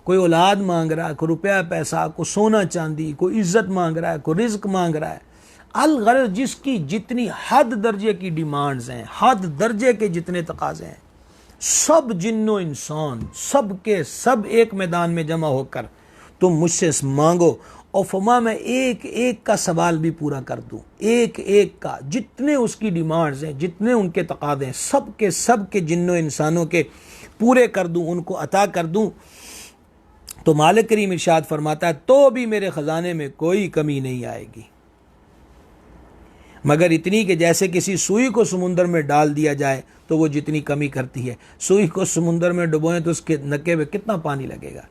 कोई औलाद मांग रहा है, कोई रुपया पैसा, कोई सोना चांदी, कोई इज्जत मांग रहा है, कोई रिज्क मांग रहा है। अलगरज जिसकी जितनी हद दर्जे की डिमांड्स हैं, हद दर्जे के जितने तकाज़े हैं, सब जिन्नो इंसान सब के सब एक मैदान में जमा होकर तुम मुझसे मांगो, और फमा मैं एक एक का सवाल भी पूरा कर दूं, एक एक का, जितने उसकी डिमांड्स हैं, जितने उनके तकाज़े हैं, सब के जिन्नो इंसानों के पूरे कर दूं, उनको अता कर दूं। तो मालिक करीम इरशाद फरमाता है, तो भी मेरे ख़जाने में कोई कमी नहीं आएगी। मगर इतनी कि जैसे किसी सुई को समुंदर में डाल दिया जाए तो वो जितनी कमी करती है। सुई को समुंदर में डुबोएं तो उसके नक्के में कितना पानी लगेगा।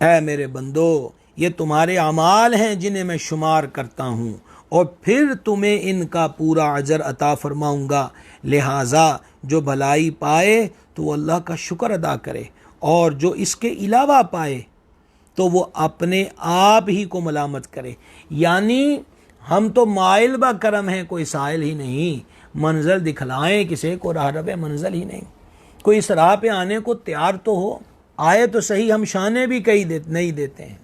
ऐ मेरे बंदो, ये तुम्हारे अमाल हैं जिन्हें मैं शुमार करता हूँ और फिर तुम्हें इनका पूरा अजर अता फरमाऊँगा। लिहाजा जो भलाई पाए तो वो अल्लाह का शुक्र अदा करे, और जो इसके अलावा पाए तो वो अपने आप ही को मलामत करे। यानी हम तो माइल बा करम हैं, कोई साइल ही नहीं। मंजर दिखलाएं किसे को, राह रबे मंजिल ही नहीं। कोई इस राह पे आने को तैयार तो हो, आए तो सही। हम शाने भी कहीं नहीं देते हैं।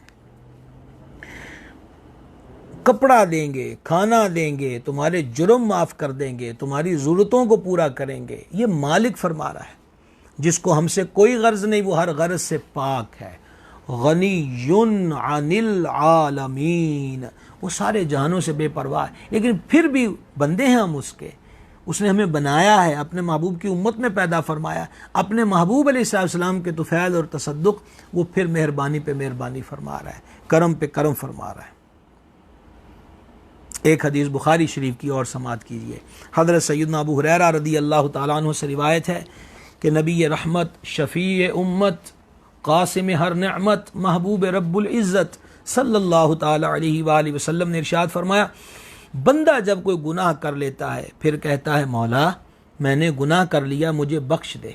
कपड़ा देंगे, खाना देंगे, तुम्हारे जुर्म माफ़ कर देंगे, तुम्हारी ज़रूरतों को पूरा करेंगे। ये मालिक फरमा रहा है, जिसको हमसे कोई गर्ज नहीं, वो हर गर्ज से पाक है। गनीयुन अनिल आलमीन, वो सारे जहानों से बेपरवाह है। लेकिन फिर भी बंदे हैं हम उसके। उसने हमें बनाया है, अपने महबूब की उम्मत में पैदा फरमाया। अपने महबूब अलैहिस्सलाम के तुफ़ैल और तसद्दुक़, वो फिर मेहरबानी पे मेहरबानी फरमा रहा है, करम पे करम फरमा रहा है। एक हदीस बुखारी शरीफ की और समात कीजिए। हज़रत सैयदना अबू हुरैरा रज़ी अल्लाह तआला अन्हु से रिवायत है कि नबी रहमत, शफ़ी उम्मत, कासिम हर नेमत, महबूब रब्बुल इज़्ज़त सल्लल्लाहु ताला अलैहि वसल्लम ने इरशाद फरमाया, बंदा जब कोई गुनाह कर लेता है फिर कहता है, मौला मैंने गुनाह कर लिया, मुझे बख्श दे,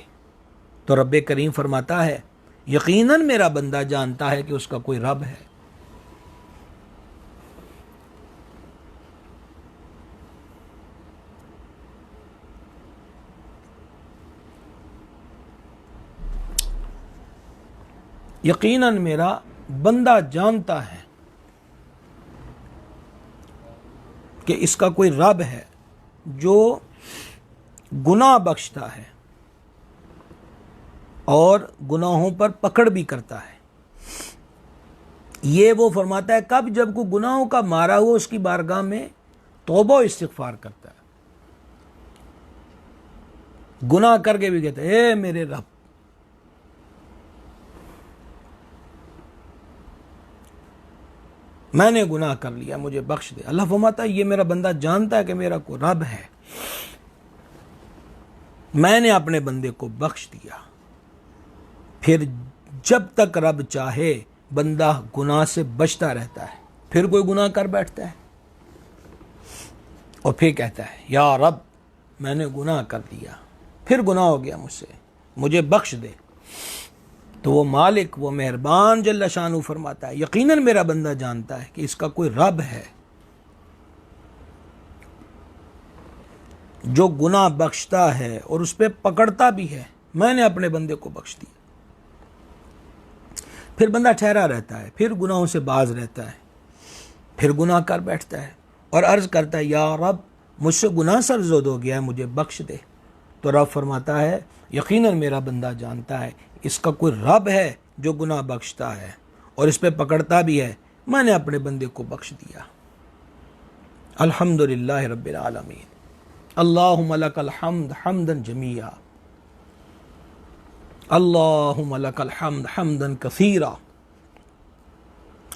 तो रब्बे करीम फरमाता है, यकीनन मेरा बंदा जानता है कि उसका कोई रब है। यकीनन मेरा बंदा जानता है कि इसका कोई रब है जो गुनाह बख्शता है और गुनाहों पर पकड़ भी करता है। ये वो फरमाता है कब, जब को गुनाहों का मारा हुआ उसकी बारगाह में तौबा और इस्तिग़फ़ार करता है। गुनाह करके भी कहता है, ए मेरे रब, मैंने गुनाह कर लिया, मुझे बख्श दे। अल्लाह फरमाता है, ये मेरा बंदा जानता है कि मेरा कोई रब है, मैंने अपने बंदे को बख्श दिया। फिर जब तक रब चाहे बंदा गुनाह से बचता रहता है, फिर कोई गुनाह कर बैठता है और फिर कहता है, या रब मैंने गुनाह कर दिया, फिर गुनाह हो गया मुझसे, मुझे बख्श दे। तो वो मालिक, वो मेहरबान जल्ल शानू फरमाता है, यकीनन मेरा बंदा जानता है कि इसका कोई रब है जो गुनाह बख्शता है और उस पर पकड़ता भी है। मैंने अपने बंदे को बख्श दिया। फिर बंदा ठहरा रहता है, फिर गुनाहों से बाज रहता है, फिर गुनाह कर बैठता है और अर्ज करता है, या रब मुझसे गुनाह सरज़द हो गया है, मुझे बख्श दे। तो रब फरमाता है, यकीनन मेरा बंदा जानता है इसका कोई रब है जो गुनाह बख्शता है और इस पे पकड़ता भी है, मैंने अपने बंदे को बख्श दिया। अल्हम्दुलिल्लाह रब्बिल आलमीन, अल्लाहुम्मा लकल हम्द हम्दन जमीया, अल्लाहुम्मा लकल हम्द हम्दन कसीरा,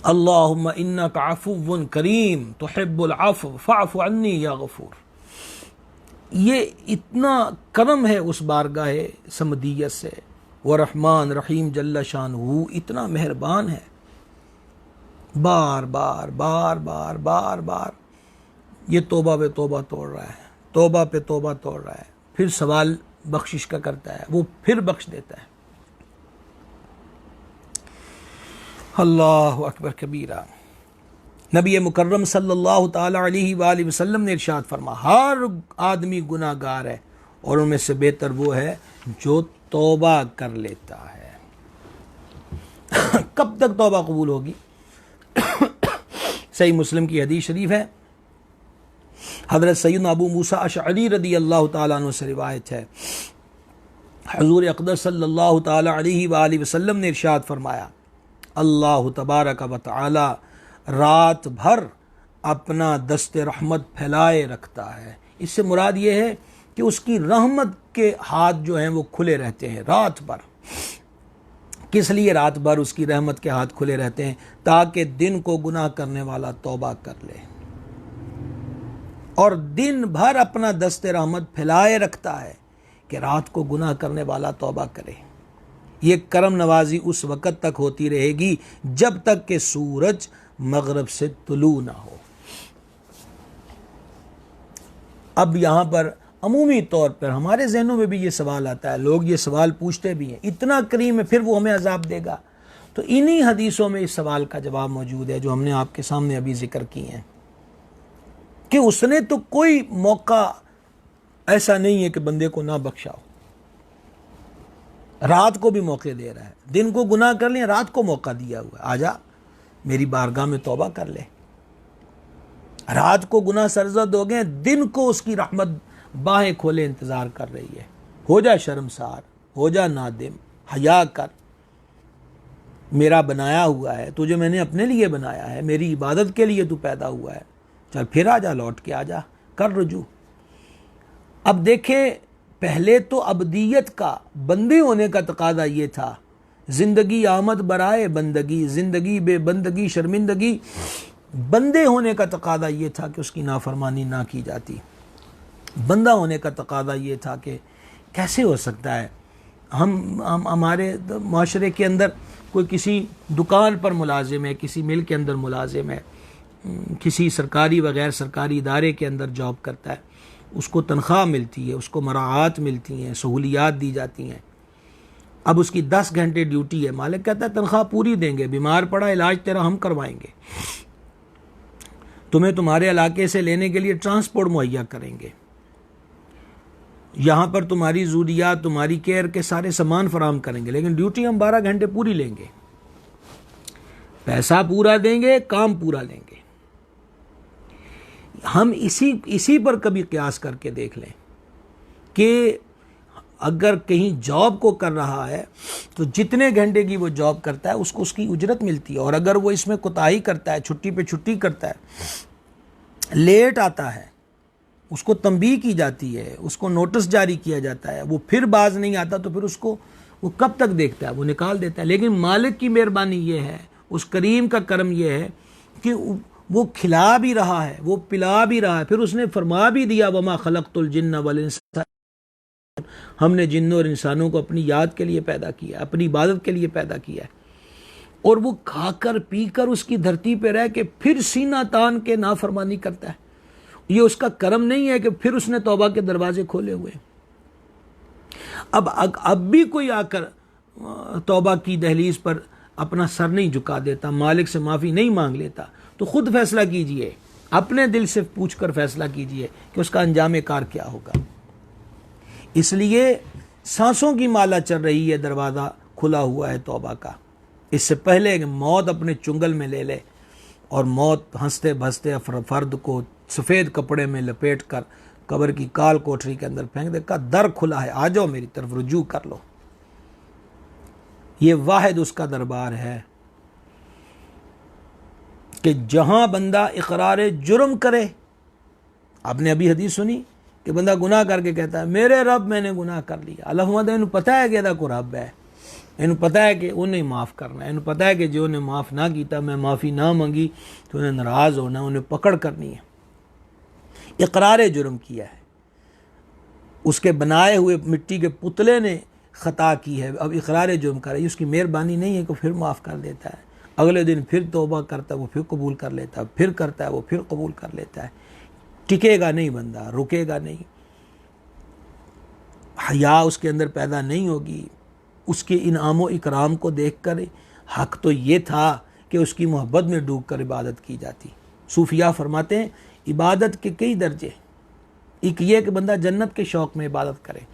अल्लाहुम्मा इन्नका अफ़ुव्वुन करीम तुहिब्बुल अफ़्व फ़अफ़ु अन्नी या गफ़ूर। ये इतना करम है उस बारगाह समदियत से, वो रहमान रहीम जल्ल शानहू इतना मेहरबान है। बार बार बार बार बार बार ये तौबा पे तौबा तोड़ रहा है, तौबा पे तौबा तोड़ रहा है, फिर सवाल बख्शिश का करता है, वो फिर बख्श देता है। अल्लाहु अकबर कबीरा। नबी मुकर्रम सल्लल्लाहु ताला अलैहि वसल्लम ने इरशाद फरमा, हर आदमी गुनाहगार है और उनमें से बेहतर वो है जो तौबा कर लेता है। कब तक तौबा कबूल होगी? सही मुस्लिम की हदीस शरीफ है, हज़रत सैयदना अबू मूसा अशअरी रज़ी अल्लाह ताला अन्हु से रिवायत है, हुज़ूर अक़दस सल्लल्लाहु ताला अलैहि वसल्लम ने इरशाद फरमाया, अल्लाह तबारक व तआला रात भर अपना दस्ते रहमत फैलाए रखता है। इससे मुराद ये है कि उसकी रहमत के हाथ जो हैं वो खुले रहते हैं रात भर। किस लिए रात भर उसकी रहमत के हाथ खुले रहते हैं? ताकि दिन को गुनाह करने वाला तौबा कर ले। और दिन भर अपना दस्ते रहमत फैलाए रखता है कि रात को गुनाह करने वाला तौबा करे। ये करम नवाजी उस वक़्त तक होती रहेगी जब तक कि सूरज मगरब से तुलू ना हो। अब यहाँ पर अमूमी तौर पर हमारे जहनों में भी ये सवाल आता है, लोग ये सवाल पूछते भी हैं, इतना करीम है फिर वो हमें अजाब देगा? तो इन्हीं हदीसों में इस सवाल का जवाब मौजूद है जो हमने आपके सामने अभी जिक्र किए हैं कि उसने तो कोई मौका ऐसा नहीं है कि बंदे को ना बख्शा हो। रात को भी मौके दे रहा है, दिन को गुनाह कर लिया, रात को मौका दिया हुआ है, आजा मेरी बारगाह में तौबा कर ले। रात को गुनाह सरजद हो गए, दिन को उसकी रहमत बाहें खोले इंतजार कर रही है। हो जा शर्मसार, हो जा नादिम, हया कर, मेरा बनाया हुआ है, तुझे मैंने अपने लिए बनाया है, मेरी इबादत के लिए तू पैदा हुआ है, चल फिर आजा, लौट के आजा, कर रुजू। अब देखे, पहले तो अबदियत का, बंदे होने का तकादा ये था, जिंदगी आमद बराए बंदगी, जिंदगी बेबंदगी शर्मिंदगी। बंदे होने का तकादा ये था कि उसकी नाफरमानी ना की जाती। बंदा होने का तकादा ये था कि कैसे हो सकता है हम हमारे माशरे के अंदर कोई किसी दुकान पर मुलाजिम है, किसी मिल के अंदर मुलाजिम है, किसी सरकारी व गैर सरकारी इदारे के अंदर जॉब करता है, उसको तनख्वाह मिलती है, उसको मराआत मिलती हैं, सहूलियात दी जाती हैं। अब उसकी 10 घंटे ड्यूटी है, मालिक कहता है तनख्वाह पूरी देंगे, बीमार पड़ा इलाज तेरा हम करवाएंगे, तुम्हें तुम्हारे इलाके से लेने के लिए ट्रांसपोर्ट मुहैया करेंगे, यहाँ पर तुम्हारी ज़रूरियात, तुम्हारी केयर के सारे सामान फराहम करेंगे, लेकिन ड्यूटी हम 12 घंटे पूरी लेंगे, पैसा पूरा देंगे, काम पूरा लेंगे। हम इसी पर कभी क्यास करके देख लें कि अगर कहीं जॉब को कर रहा है तो जितने घंटे की वो जॉब करता है उसको उसकी उजरत मिलती है, और अगर वो इसमें कोताही करता है, छुट्टी पे छुट्टी करता है, लेट आता है, उसको तंबीह की जाती है, उसको नोटिस जारी किया जाता है, वो फिर बाज नहीं आता तो फिर उसको वो कब तक देखता है, वो निकाल देता है। लेकिन मालिक की मेहरबानी ये है, उस करीम का करम ये है कि वो खिला भी रहा है, वो पिला भी रहा है, फिर उसने फरमा भी दिया वमा खलक़तुल जिन्ना वल इंसा, हमने जिन्नों और इंसानों को अपनी याद के लिए पैदा किया, अपनी इबादत के लिए पैदा किया है। और वो खाकर पीकर उसकी धरती पे रह के फिर सीना तान के नाफरमानी करता है। ये उसका करम नहीं है कि फिर उसने तौबा के दरवाजे खोले हुए। अब भी कोई आकर तौबा की दहलीज पर अपना सर नहीं झुका देता, मालिक से माफ़ी नहीं मांग लेता, तो खुद फैसला कीजिए, अपने दिल से पूछकर फैसला कीजिए कि उसका अंजाम कार क्या होगा। इसलिए सांसों की माला चल रही है, दरवाज़ा खुला हुआ है तौबा का। इससे पहले कि मौत अपने चुंगल में ले ले और मौत हंसते भंसते फर्द को सफ़ेद कपड़े में लपेट कर कब्र की काल कोठरी के अंदर फेंक दे, का दर खुला है, आ जाओ मेरी तरफ रुजू कर लो। ये वाहिद उसका दरबार है कि जहां बंदा इकरार जुर्म करे। आपने अभी हदीस सुनी कि बंदा गुनाह करके कहता है मेरे रब मैंने गुनाह कर लिया, अल्लाह इन्हें पता है कि अदा को रब है, इन्हें पता है कि उन्हें माफ़ करना है, इन्हें पता है कि जो उन्हें माफ़ ना किया, मैं माफ़ी ना मंगी तो उन्हें नाराज़ होना, उन्हें पकड़ करनी है। इकरार जुर्म किया है, उसके बनाए हुए मिट्टी के पुतले ने ख़ता की है, अब इकरार जुर्म कर रही है, उसकी मेहरबानी नहीं है कि फिर माफ़ कर देता है, अगले दिन फिर तौबा करता है, वो फिर कबूल कर लेता है, फिर करता है, वो फिर कबूल कर लेता है। टिकेगा नहीं बंदा, रुकेगा नहीं, हया उसके अंदर पैदा नहीं होगी। उसके इनाम इकराम को देख कर हक़ तो ये था कि उसकी मोहब्बत में डूब कर इबादत की जाती। सूफिया फरमाते हैं इबादत के कई दर्जे, एक ये कि बंदा जन्नत के शौक़ में इबादत करे,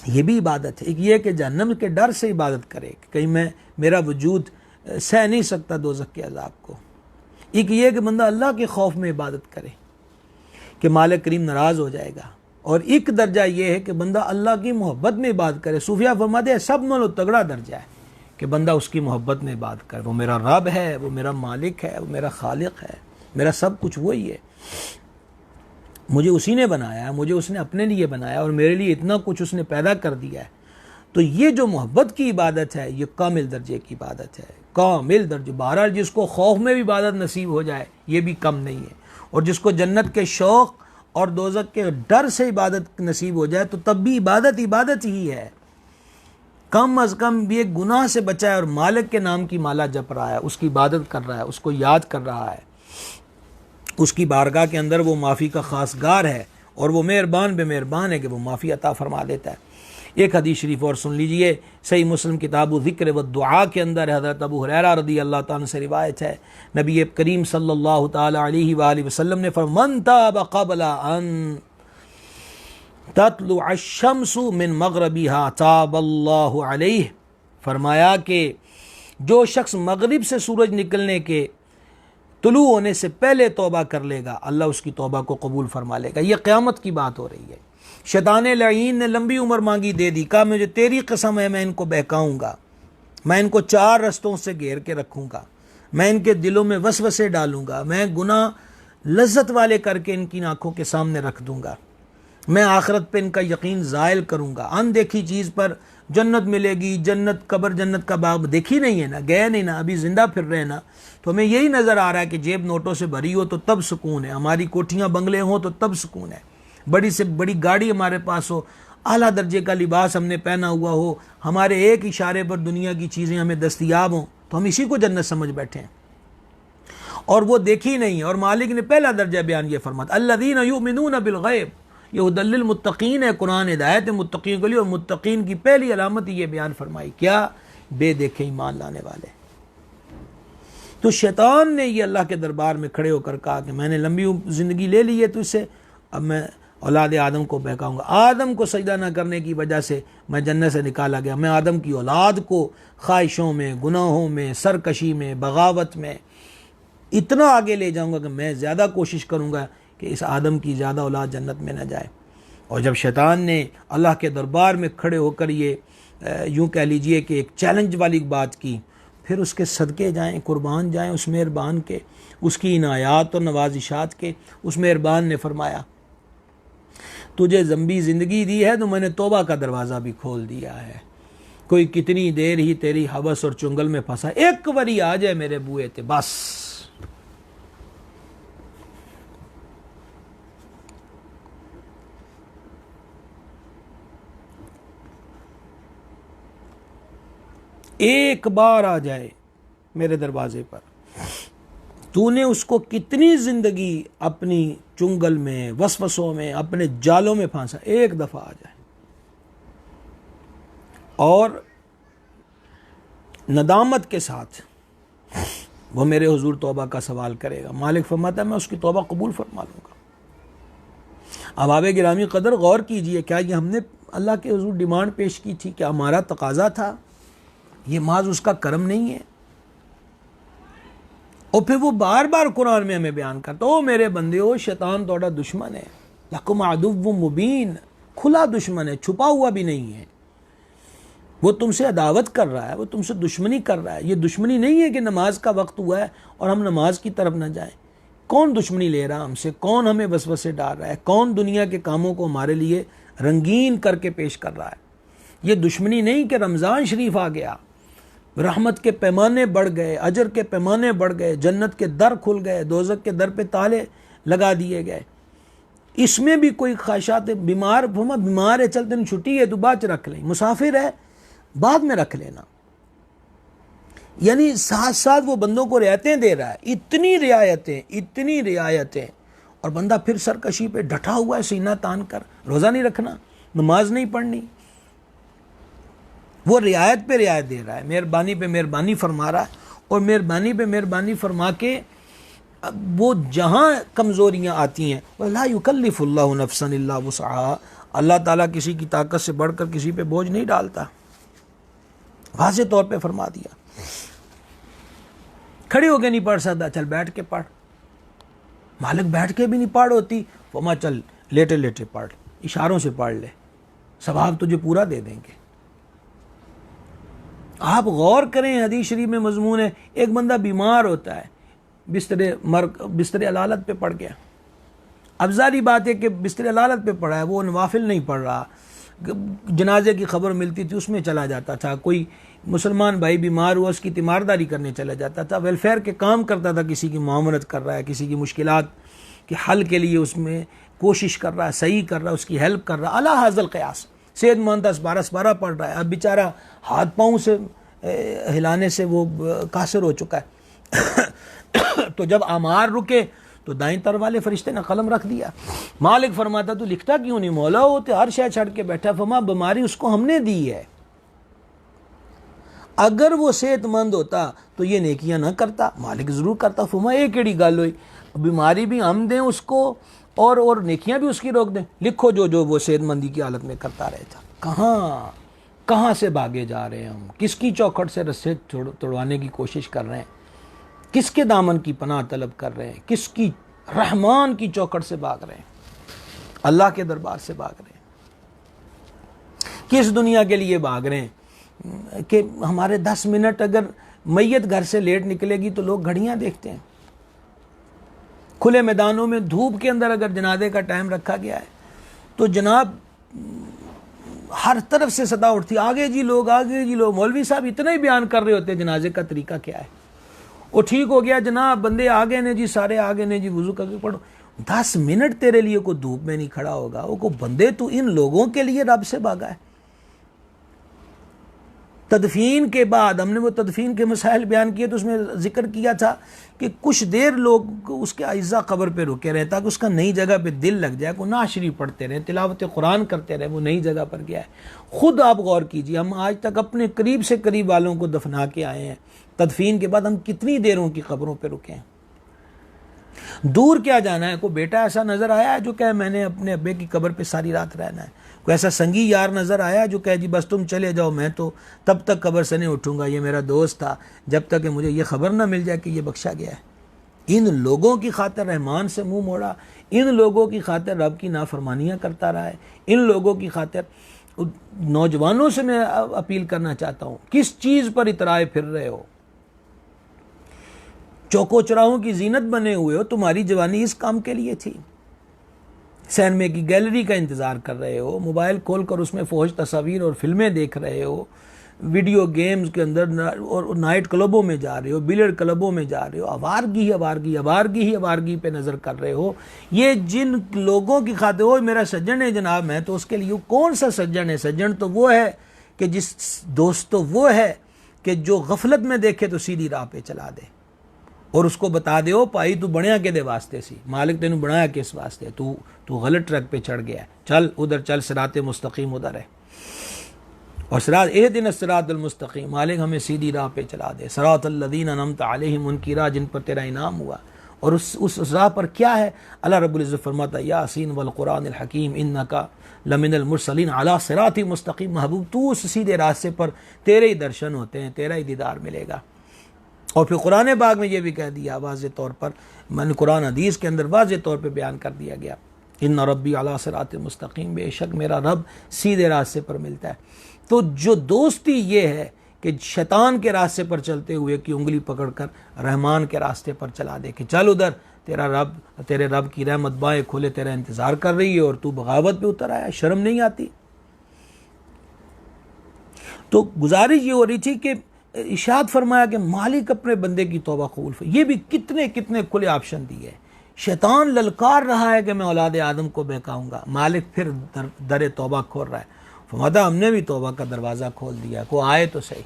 ये भी इबादत है। एक ये कि जहन्नम के डर से इबादत करे कि कहीं मेरा वजूद सह नहीं सकता दोज़ख के अज़ाब को। एक ये कि बंदा अल्लाह के खौफ में इबादत करे कि मालिक करीम नाराज़ हो जाएगा। और एक दर्जा ये है कि बंदा अल्लाह की मोहब्बत में इबादत करे। सूफिया फरमाते हैं सब नालों तगड़ा दर्जा है कि बंदा उसकी मोहब्बत में इबादत करे। वो मेरा रब है, वो मेरा मालिक है, वो मेरा खालिक है, मेरा सब कुछ वही है, मुझे उसी ने बनाया है, मुझे उसने अपने लिए बनाया और मेरे लिए इतना कुछ उसने पैदा कर दिया है। तो ये जो मोहब्बत की इबादत है ये कामिल दर्जे की इबादत है, कामिल दर्जे। बहरहाल जिसको खौफ में भी इबादत नसीब हो जाए ये भी कम नहीं है। और जिसको जन्नत के शौक़ और दोज़ख के डर से इबादत नसीब हो जाए तो तब भी इबादत इबादत ही है। कम अज़ कम भी एक गुनाह से बचा है और मालिक के नाम की माला जप रहा है, उसकी इबादत कर रहा है, उसको याद कर रहा है, उसकी बारगाह के अंदर वो माफ़ी का खासगार है और वो मेहरबान बेमेहरबान है कि वो माफ़ी अता फरमा देता है। एक हदीस शरीफ और सुन लीजिए, सही मुस्लिम किताब ज़िक्र व दुआ के अंदर हज़रत अबू हुरैरा रज़ी अल्लाह ताला से रिवायत है, नबी करीम सल्लल्लाहु ताला अलैहि वसल्लम ने फरमाया, मन ताब क़ब्ल अन तत्लु अश-शम्सु मिन मग़रिबिहा ताबल्लाहु अलैहि, फरमाया कि जो शख्स मगरिब से सूरज निकलने के तुलू होने से पहले तौबा कर लेगा, अल्लाह उसकी तौबा को कबूल फरमा लेगा। ये क़यामत की बात हो रही है। शैतान लईन ने लंबी उम्र मांगी, दे दी, कहा मुझे तेरी कसम है मैं इनको बहकाऊँगा, मैं इनको 4 रस्तों से घेर के रखूँगा, मैं इनके दिलों में वसवसे डालूँगा, मैं गुनाह लज्जत वाले करके इनकी आँखों के सामने रख दूँगा, मैं आखिरत पे इनका यकीन ज़ायल करूँगा। अनदेखी चीज़ पर जन्नत मिलेगी, जन्नत कब्र जन्नत का बाग देखी नहीं है ना, गए नहीं ना, अभी ज़िंदा फिर रहे ना, तो हमें यही नज़र आ रहा है कि जेब नोटों से भरी हो तो तब सुकून है, हमारी कोठियाँ बंगले हों तो तब सुकून है, बड़ी से बड़ी गाड़ी हमारे पास हो, आला दर्जे का लिबास हमने पहना हुआ हो, हमारे एक इशारे पर दुनिया की चीज़ें हमें दस्तयाब हों, तो हम इसी को जन्नत समझ बैठे हैं और वो देखी नहीं। और मालिक ने पहला दर्जा बयान ये फरमाया, अल्लज़ीना युमिनूना बिल गैब, ये हुदल्लिल मुत्तकीन है, कुरान हिदायत है मुत्तकीन के लिए, और मुत्तकीन की पहली अलामत ये बयान फरमाई, क्या? बेदेखे ईमान लाने वाले। तो शैतान ने ये अल्लाह के दरबार में खड़े होकर कहा कि मैंने लंबी ज़िंदगी ले ली है तुझसे, अब मैं औलाद आदम को बहकाऊंगा। आदम को सजदा न करने की वजह से मैं जन्नत से निकाला गया, मैं आदम की औलाद को ख्वाहिशों में, गुनाहों में, सरकशी में, बगावत में इतना आगे ले जाऊंगा कि मैं ज़्यादा कोशिश करूंगा कि इस आदम की ज़्यादा औलाद जन्नत में न जाए। और जब शैतान ने अल्लाह के दरबार में खड़े होकर ये यूँ कह लीजिए कि एक चैलेंज वाली बात की, फिर उसके सदके जाएं, कुर्बान जाएं उस मेहरबान के, उसकी इनायात और नवाजिशात के। उस मेहरबान ने फरमाया, तुझे लंबी ज़िंदगी दी है तो मैंने तौबा का दरवाज़ा भी खोल दिया है, कोई कितनी देर ही तेरी हवस और चुंगल में फंसा, एक बारी आ जाए मेरे बुए थे बस। एक बार आ जाए मेरे दरवाजे पर, तूने उसको कितनी ज़िंदगी अपनी चुंगल में, वसवसों में, अपने जालों में फांसा, एक दफ़ा आ जाए और नदामत के साथ वो मेरे हुजूर तौबा का सवाल करेगा। मालिक फरमाता है मैं उसकी तौबा कबूल फरमा लूँगा। अब आबे गिरामी कदर गौर कीजिए, क्या ये हमने अल्लाह के हुजूर डिमांड पेश की थी? क्या हमारा तकाजा था? ये माज उसका करम नहीं है? और फिर वो बार बार कुरान में हमें बयान करता, ओ मेरे बंदे हो, शैतान तोड़ा दुश्मन है, लकुम अदुव्वुम मुबीन, खुला दुश्मन है, छुपा हुआ भी नहीं है। वो तुमसे अदावत कर रहा है, वो तुमसे दुश्मनी कर रहा है। ये दुश्मनी नहीं है कि नमाज का वक्त हुआ है और हम नमाज की तरफ न जाएं। कौन दुश्मनी ले रहा हमसे? कौन हमें वसवसे डाल रहा है? कौन दुनिया के कामों को हमारे लिए रंगीन करके पेश कर रहा है? ये दुश्मनी नहीं कि रमज़ान शरीफ आ गया, रहमत के पैमाने बढ़ गए, अजर के पैमाने बढ़ गए, जन्नत के दर खुल गए, दोज़ख के दर पे ताले लगा दिए गए। इसमें भी कोई ख्वाहिशात, बीमार है चल तेन छुट्टी है तो बाद च रख लें, मुसाफिर है बाद में रख लेना। यानी साथ साथ वो बंदों को रियायतें दे रहा है, इतनी रियायतें, और बंदा फिर सरकशी पे डटा हुआ है, सीना तान कर, रोज़ा नहीं रखना, नमाज नहीं पढ़नी। वो रियायत पे रियायत दे रहा है, मेहरबानी पे मेहरबानी फरमा रहा है, और मेहरबानी पे मेहरबानी फरमा के वो जहाँ कमज़ोरियाँ आती हैं, वला युकल्लिफुल्लाहु नफ्सन इल्ला वुसअहा, अल्लाह ताला किसी की ताकत से बढ़कर किसी पे बोझ नहीं डालता, वाज़े तौर पे फरमा दिया। खड़े होके नहीं पढ़ सकता, चल बैठ के पढ़। मालिक बैठ के भी नहीं पढ़ होती, फरमा चल लेटे लेटे पढ़, इशारों से पढ़ ले, सवाब तुझे पूरा दे देंगे। आप गौर करें, हदीस शरीफ में मजमून है, एक बंदा बीमार होता है, बिस्तर अलालत पे पड़ गया। अब ज़ाहिर बात है कि बिस्तर अलालत पे पड़ा है, वो नवाफिल नहीं पढ़ रहा, जनाजे की खबर मिलती थी उसमें चला जाता था, कोई मुसलमान भाई बीमार हुआ उसकी तीमारदारी करने चला जाता था, वेलफेयर के काम करता था, किसी की मामलत कर रहा है, किसी की मुश्किलात कि हल के लिए उसमें कोशिश कर रहा है, सही कर रहा है, उसकी हेल्प कर रहा है। अला हाज़ल क़यास, सेहतमंद 10-12 पढ़ रहा है, अब बेचारा हाथ पाँव से हिलाने से वो कासिर हो चुका है। तो जब आमार रुके तो दाईं तरफ वाले फरिश्ते ने कलम रख दिया। मालिक फरमाता तू लिखता क्यों नहीं मौला, हो तो हर शय छड़ के बैठा। फरमा बीमारी उसको हमने दी है, अगर वो सेहतमंद होता तो ये नेकियां ना करता। मालिक ज़रूर करता। फरमा ये केड़ी गल हुई, बीमारी भी हम दें उसको और नेकियां भी उसकी रोक दें। लिखो जो जो वो सेहतमंदी की हालत में करता रहता। कहाँ से भागे जा रहे हैं हम, किसकी चौखट से रस्से तोड़वाने की कोशिश कर रहे हैं, किसके दामन की पनाह तलब कर रहे हैं, किसकी रहमान की चौखट से भाग रहे हैं, अल्लाह के दरबार से भाग रहे हैं। किस दुनिया के लिए भाग रहे हैं कि हमारे 10 मिनट अगर मैयत घर से लेट निकलेगी तो लोग घड़ियां देखते हैं। खुले मैदानों में धूप के अंदर अगर जनाजे का टाइम रखा गया है तो जनाब हर तरफ से सदा उठती, आगे जी लोग, आगे जी लोग। मौलवी साहब इतना ही बयान कर रहे होते हैं जनाजे का तरीका क्या है। वो ठीक हो गया जनाब, बंदे आगे ने जी, सारे आगे ने जी, वुजू करके पढ़ो। 10 मिनट तेरे लिए कोई धूप में नहीं खड़ा होगा। वो को बंदे तू इन लोगों के लिए रब से भागा है। तदफीन के बाद हमने वो तदफीन के मसाइल बयान किए तो उसमें जिक्र किया था कि कुछ देर लोग उसके अज़्ज़ा कब्र पे रुके रहे ताकि उसका नई जगह पे दिल लग जाए, को नात शरीफ पढ़ते रहे, तिलावत कुरान करते रहे। वो नई जगह पर गया है। खुद आप गौर कीजिए, हम आज तक अपने करीब से करीब वालों को दफना के आए हैं, तदफीन के बाद हम कितनी देरों की कब्रों पर रुके हैं। दूर क्या जाना है। कोई बेटा ऐसा नज़र आया है जो कहे मैंने अपने अब्बे की कब्र पे सारी रात रहना है। कोई ऐसा संगी यार नज़र आया जो कहे जी बस तुम चले जाओ, मैं तो तब तक कब्र से नहीं उठूंगा, ये मेरा दोस्त था, जब तक कि मुझे ये खबर ना मिल जाए कि ये बख्शा गया है। इन लोगों की खातिर रहमान से मुंह मोड़ा, इन लोगों की खातिर रब की नाफरमानियाँ करता रहा है, इन लोगों की खातिर। नौजवानों से मैं अपील करना चाहता हूँ, किस चीज़ पर इतराए फिर रहे हो, चौको चौराहों की जीनत बने हुए हो। तुम्हारी जवानी इस काम के लिए थी। सैनमे की गैलरी का इंतज़ार कर रहे हो, मोबाइल खोलकर उसमें फौज तस्वीर और फिल्में देख रहे हो, वीडियो गेम्स के अंदर और नाइट क्लबों में जा रहे हो, बिलियर्ड क्लबों में जा रहे हो, अवारगी पे नज़र कर रहे हो। ये जिन लोगों की खातिर, वो मेरा सज्जन है जनाब, मैं तो उसके लिए कौन सा सज्जन है। सज्जन तो वो है कि जिस दोस्त तो वो है कि जो गफलत में देखे तो सीधी राह पे चला दे और उसको बता दे ओ भाई तू बनया के दे वास्ते सी, मालिक तेनू बनाया किस वास्ते, तू गलत ट्रक पे चढ़ गया, चल उधर चल, सिरात मुस्तकीम उधर है। और सिरात इहदिन सिरातल मुस्तकीम, मालिक हमें सीधी राह पे चला दे। सिरातल लज़ीना अनअमता अलैहिम, उनकी राह जिन पर तेरा इनाम हुआ। और उस राह पर क्या है। अल्लाह रब्बुल इज़्ज़त फरमाता यासीन वल कुरानिल हकीम इन्नका लमिनल मुरसलीन अला सिरातिन मुस्तकीम। महबूब तू उस सीधे रास्ते पर, तेरे ही दर्शन होते हैं, तेरा ही दीदार मिलेगा। और फिर कुरान बाग में ये भी कह दिया वाज़े तौर पर, मैंने कुरान हदीस के अंदर वाज़े तौर पर बयान कर दिया गया, इन्ना रब्बी अला सिरातिन मुस्तकीम, बेशक मेरा रब सीधे रास्ते पर मिलता है। तो जो दोस्ती ये है कि शैतान के रास्ते पर चलते हुए की उंगली पकड़कर रहमान के रास्ते पर चला दे कि चल उधर, तेरे रब की रहमत बाएं खोले तेरा इंतज़ार कर रही है और तू बगावत पे उतर आया, शर्म नहीं आती। तो गुजारिश ये हो रही थी कि इरशाद फरमाया कि मालिक अपने बंदे की तौबा कबूल। ये भी कितने कितने खुले ऑप्शन दिए। शैतान ललकार रहा है कि मैं औलाद आदम को बहकाऊंगा, मालिक फिर दर तौबा खोल रहा है। फरमाता हमने भी तौबा का दरवाज़ा खोल दिया। को आए तो सही,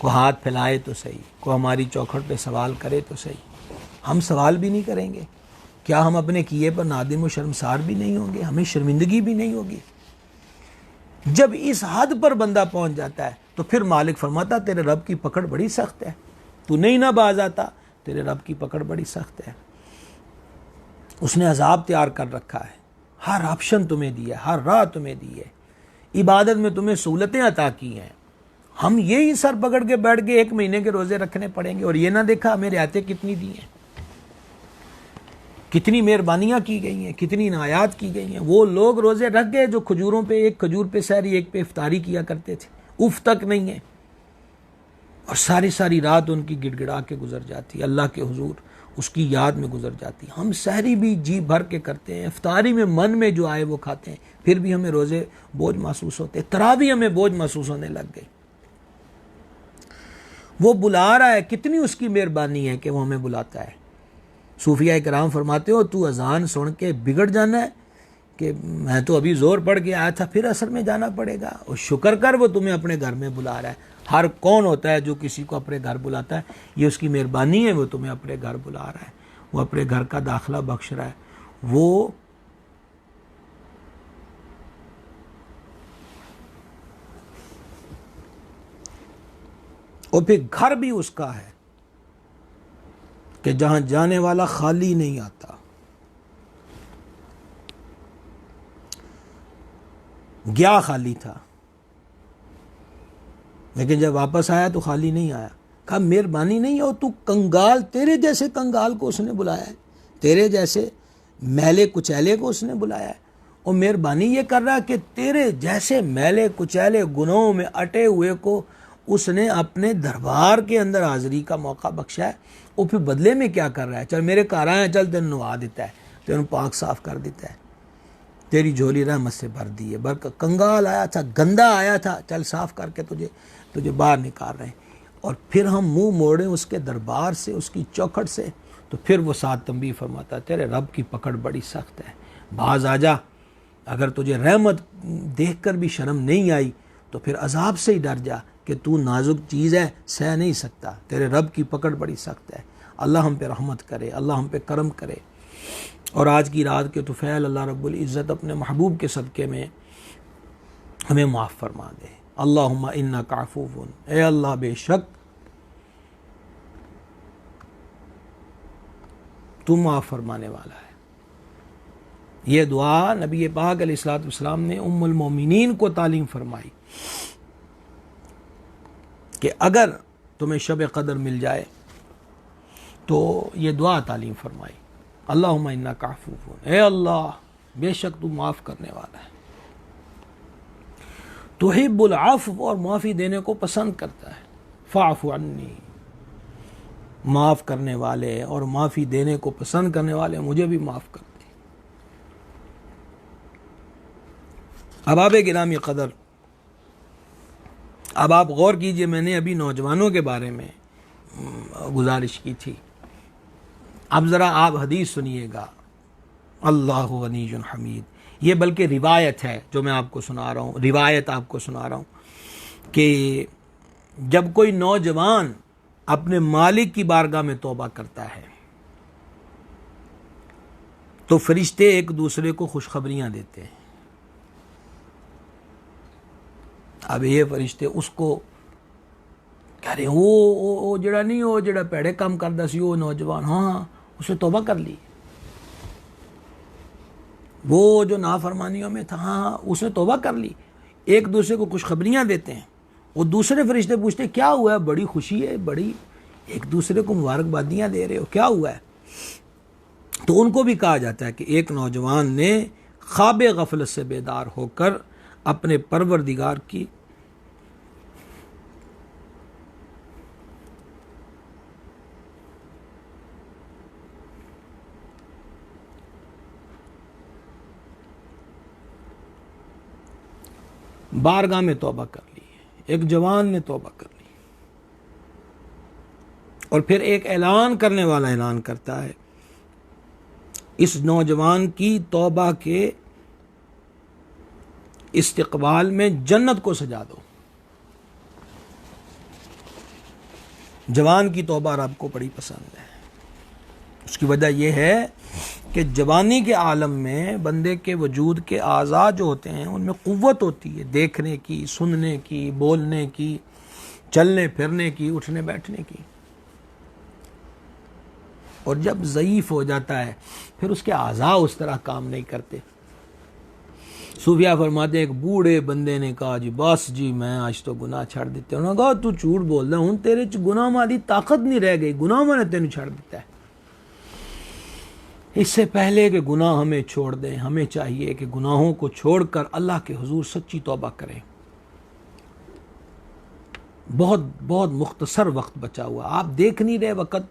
को हाथ फैलाए तो सही, को हमारी चौखट पे सवाल करे तो सही। हम सवाल भी नहीं करेंगे, क्या हम अपने किए पर नादिम व शर्मसार भी नहीं होंगे, हमें शर्मिंदगी भी नहीं होगी। जब इस हद पर बंदा पहुंच जाता है तो फिर मालिक फरमाता तेरे रब की पकड़ बड़ी सख्त है, तू नहीं ना बाज आता, तेरे रब की पकड़ बड़ी सख्त है। उसने अजाब तैयार कर रखा है, हर ऑप्शन तुम्हें दिया, हर राह तुम्हें दी है, इबादत में तुम्हें सहूलतें अता की हैं। हम यही सर पकड़ के बैठ के 1 महीने के रोजे रखने पड़ेंगे और ये ना देखा हमें रियायतें कितनी दी हैं, कितनी मेहरबानियाँ की गई हैं, कितनी इनायात की गई हैं। वो लोग रोजे रख गए जो खजूरों पे, एक खजूर पे सहरी, एक पे इफ्तारी किया करते थे, उफ तक नहीं है, और सारी सारी रात उनकी गिड़गिड़ा के गुजर जाती, अल्लाह के हुजूर उसकी याद में गुजर जाती। हम सहरी भी जी भर के करते हैं, इफ्तारी में मन में जो आए वो खाते हैं, फिर भी हमें रोजे बोझ महसूस होते, तरावी हमें बोझ महसूस होने लग गई। वो बुला रहा है, कितनी उसकी मेहरबानी है कि वो हमें बुलाता है। सूफिया इकराम फरमाते हो तू अजान सुन के बिगड़ जाना है कि मैं तो अभी ज़ोर पढ़ के आया था, फिर असर में जाना पड़ेगा। और शुक्र कर वो तुम्हें अपने घर में बुला रहा है। हर कौन होता है जो किसी को अपने घर बुलाता है, ये उसकी मेहरबानी है, वो तुम्हें अपने घर बुला रहा है, वो अपने घर का दाखिला बख्श रहा है। वो और फिर घर भी उसका है कि जहां जाने वाला खाली नहीं आता। गया खाली था, लेकिन जब वापस आया तो खाली नहीं आया। कहा मेहरबानी नहीं हो, तू कंगाल, तेरे जैसे कंगाल को उसने बुलाया है, तेरे जैसे मैले कुचैले को उसने बुलाया है। और मेहरबानी ये कर रहा है कि तेरे जैसे मैले कुचैले गुनाहों में अटे हुए को उसने अपने दरबार के अंदर हाजिरी का मौका बख्शा है। और फिर बदले में क्या कर रहा है, चल मेरे घर आया, चल तेन नवा देता है, तेन पाक साफ कर देता है, तेरी झोली रहमत से भर दी है। कंगाल आया था, गंदा आया था, चल साफ करके तुझे बाहर निकाल रहे हैं। और फिर हम मुंह मोड़े उसके दरबार से, उसकी चौखट से, तो फिर वो साथ तंबीह फरमाता है तेरे रब की पकड़ बड़ी सख्त है, बाज आ जा। अगर तुझे रहमत देखकर भी शर्म नहीं आई तो फिर अजाब से ही डर जा कि तू नाजुक चीज़ है, सह नहीं सकता, तेरे रब की पकड़ बड़ी सख्त है। अल्लाह हम पे रहमत करे, अल्लाह हम पे करम करे। और आज की रात के तुफैल अल्लाह रब्बुल इज़्ज़त अपने महबूब के सदक़े में हमें माफ़ फरमा दे। अल्लाहुम्मा इन्नका अफ़ूवुन, ए अल्लाह बेशक तू माफ़ फरमाने वाला है। ये दुआ नबी पाक अलैहिस्सलातु वस्सलाम ने उम्मुल मोमिनीन को तालीम फरमाई कि अगर तुम्हें शब क़दर मिल जाए तो ये दुआ तालीम फरमाई, अल्लाहुम्मा इन्नका अफ़ूवुन, ए अल्लाह बेशक तू माफ़ करने वाला है, तुहिब्बुल अफ़्व, और माफ़ी देने को पसंद करता है, फ़अफ़ु अन्नी, माफ़ करने वाले और माफ़ी देने को पसंद करने वाले मुझे भी माफ़ कर दे। अहबाब गिरामी क़दर, अब आप गौर कीजिए, मैंने अभी नौजवानों के बारे में गुजारिश की थी, अब ज़रा आप हदीस सुनिएगा। अल्लाहु गनीयुन हमीद, ये बल्कि रिवायत है जो मैं आपको सुना रहा हूँ, रिवायत आपको सुना रहा हूँ कि जब कोई नौजवान अपने मालिक की बारगाह में तौबा करता है तो फरिश्ते एक दूसरे को खुशखबरियाँ देते हैं। अब ये फरिश्ते उसको कह रहे वो जड़ा नहीं, वो जड़ा पैड़े काम करता सी वो नौजवान, हाँ उसने तौबा कर ली, वो जो नाफरमानियों में था, हाँ उसने तौबा कर ली। एक दूसरे को खुशखबरियाँ देते हैं। वो दूसरे फरिश्ते पूछते क्या हुआ है, बड़ी खुशी है, बड़ी, एक दूसरे को मुबारकबादियाँ दे रहे हो, क्या हुआ है? तो उनको भी कहा जाता है कि एक नौजवान ने ख्वाब गफलत से बेदार होकर अपने परवरदिगार की बारगाह में तौबा कर ली। एक जवान ने तौबा कर ली और फिर एक ऐलान करने वाला ऐलान करता है, इस नौजवान की तौबा के इस्तिकबाल में जन्नत को सजा दो। जवान की तौबा रब को बड़ी पसंद है। उसकी वजह यह है कि जवानी के आलम में बंदे के वजूद के आज़ा जो होते हैं उनमें क़ुव्वत होती है, देखने की, सुनने की, बोलने की, चलने फिरने की, उठने बैठने की। और जब ज़ईफ़ हो जाता है फिर उसके आज़ा उस तरह काम नहीं करते। सूफिया फरमाते एक बूढ़े बंदे ने कहा जी बस जी मैं आज तो गुनाह छड़ देते। उन्होंने कहा तू झूठ बोल रहा, हूँ तेरे च गुनाह मादी ताकत नहीं रह गई, गुनाह मैंने तेन छड़ दिता है। इससे पहले कि गुनाह हमें छोड़ दें, हमें चाहिए कि गुनाहों को छोड़कर अल्लाह के हुजूर सच्ची तौबा करें। बहुत बहुत मुख्तसर वक्त बचा हुआ, आप देख नहीं रहे वक्त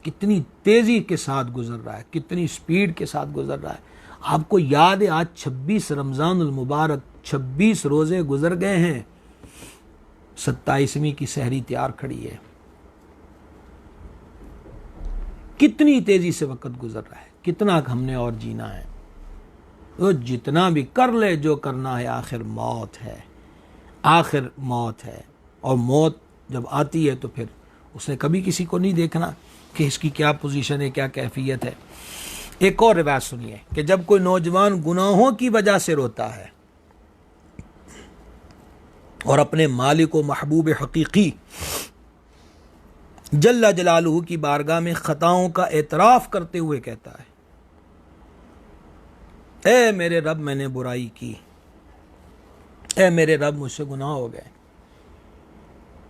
कितनी तेज़ी के साथ गुजर रहा है, कितनी स्पीड के साथ गुजर रहा है। आपको याद है आज 26 रमज़ानुल मुबारक, 26 रोज़े गुजर गए हैं, 27वीं की सहरी तैयार खड़ी है। कितनी तेजी से वक्त गुजर रहा है, कितना हमने और जीना है। तो जितना भी कर ले, जो करना है, आखिर मौत है, आखिर मौत है। और मौत जब आती है तो फिर उसने कभी किसी को नहीं देखना कि इसकी क्या पोजीशन है, क्या कैफियत है। एक और रिवायत सुनिए कि जब कोई नौजवान गुनाहों की वजह से रोता है और अपने मालिक व महबूब हकीकी जल्ला जलालुहु की बारगाह में खताओं का एतराफ़ करते हुए कहता है, ए मेरे रब मैंने बुराई की, ए मेरे रब मुझसे गुनाह हो गए,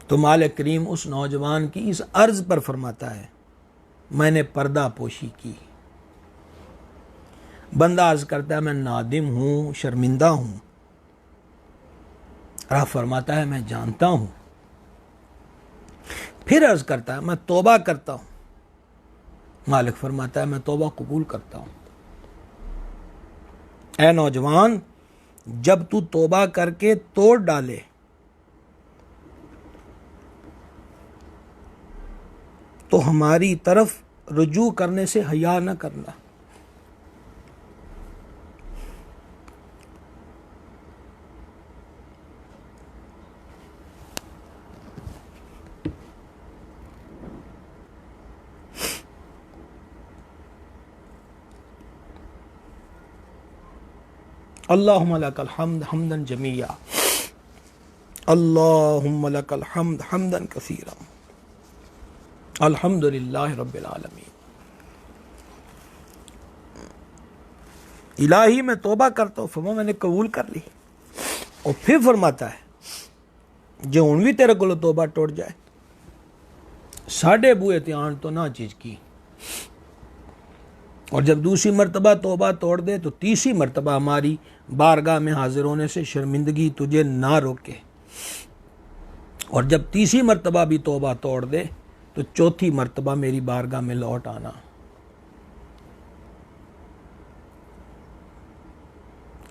तो मालिक करीम उस नौजवान की इस अर्ज पर फरमाता है, मैंने पर्दा पोशी की। बंदा अर्ज करता है, मैं नादिम हूं, शर्मिंदा हूं। रब फरमाता है, मैं जानता हूं। फिर अर्ज करता है, मैं तौबा करता हूं। मालिक फरमाता है, मैं तौबा कबूल करता हूं। ऐ नौजवान, जब तू तौबा करके तोड़ डाले तो हमारी तरफ रुजू करने से हया न करना। अल्लाहुम्मा लकल हम्द हम्दन जमीया, अल्लाहुम्मा लकल हम्द हम्दन कसीरा, अल्हम्दुलिल्लाहि रब्बिल आलमीन। इलाही मैं तौबा करता हूँ, फरमा मैंने कबूल कर ली। और फिर फरमाता है, जो हुण भी तेरे को तौबा टूट जाए, साढ़े बूहे त्यान तो ना चीज की। और जब दूसरी मरतबा तौबा तोड़ दे तो तीसरी मरतबा हमारी बारगाह में हाजिर होने से शर्मिंदगी तुझे ना रोके। और जब तीसरी मरतबा भी तौबा तोड़ दे तो चौथी मरतबा मेरी बारगाह में लौट आना,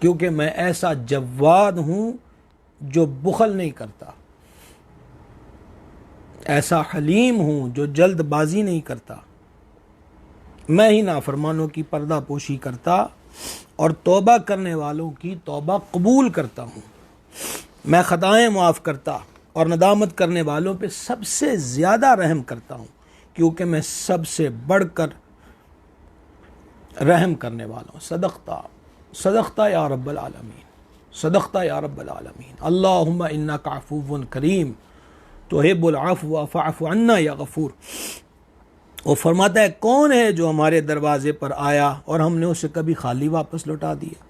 क्योंकि मैं ऐसा जवाद हूं जो बुखल नहीं करता, ऐसा हलीम हूं जो जल्दबाजी नहीं करता। मैं ही नाफरमानों की पर्दा पोशी करता और तौबा करने वालों की तौबा कबूल करता हूँ। मैं खताएं मुआफ़ करता और नदामत करने वालों पे सबसे ज़्यादा रहम करता हूँ, क्योंकि मैं सबसे बढ़कर रहम करने वाला हूँ। सदक़ता सदक़ता या रब्बल आलमीन, सदक़ता या रब्बल आलमीन। अल्लाहुम्मा इन्नका अफ़ुव्वुन करीम तुहिब्बुल अफ़्व फ़अफ़ु अन्ना या गफ़ूर। वो फरमाता है, कौन है जो हमारे दरवाजे पर आया और हमने उसे कभी खाली वापस लौटा दिया।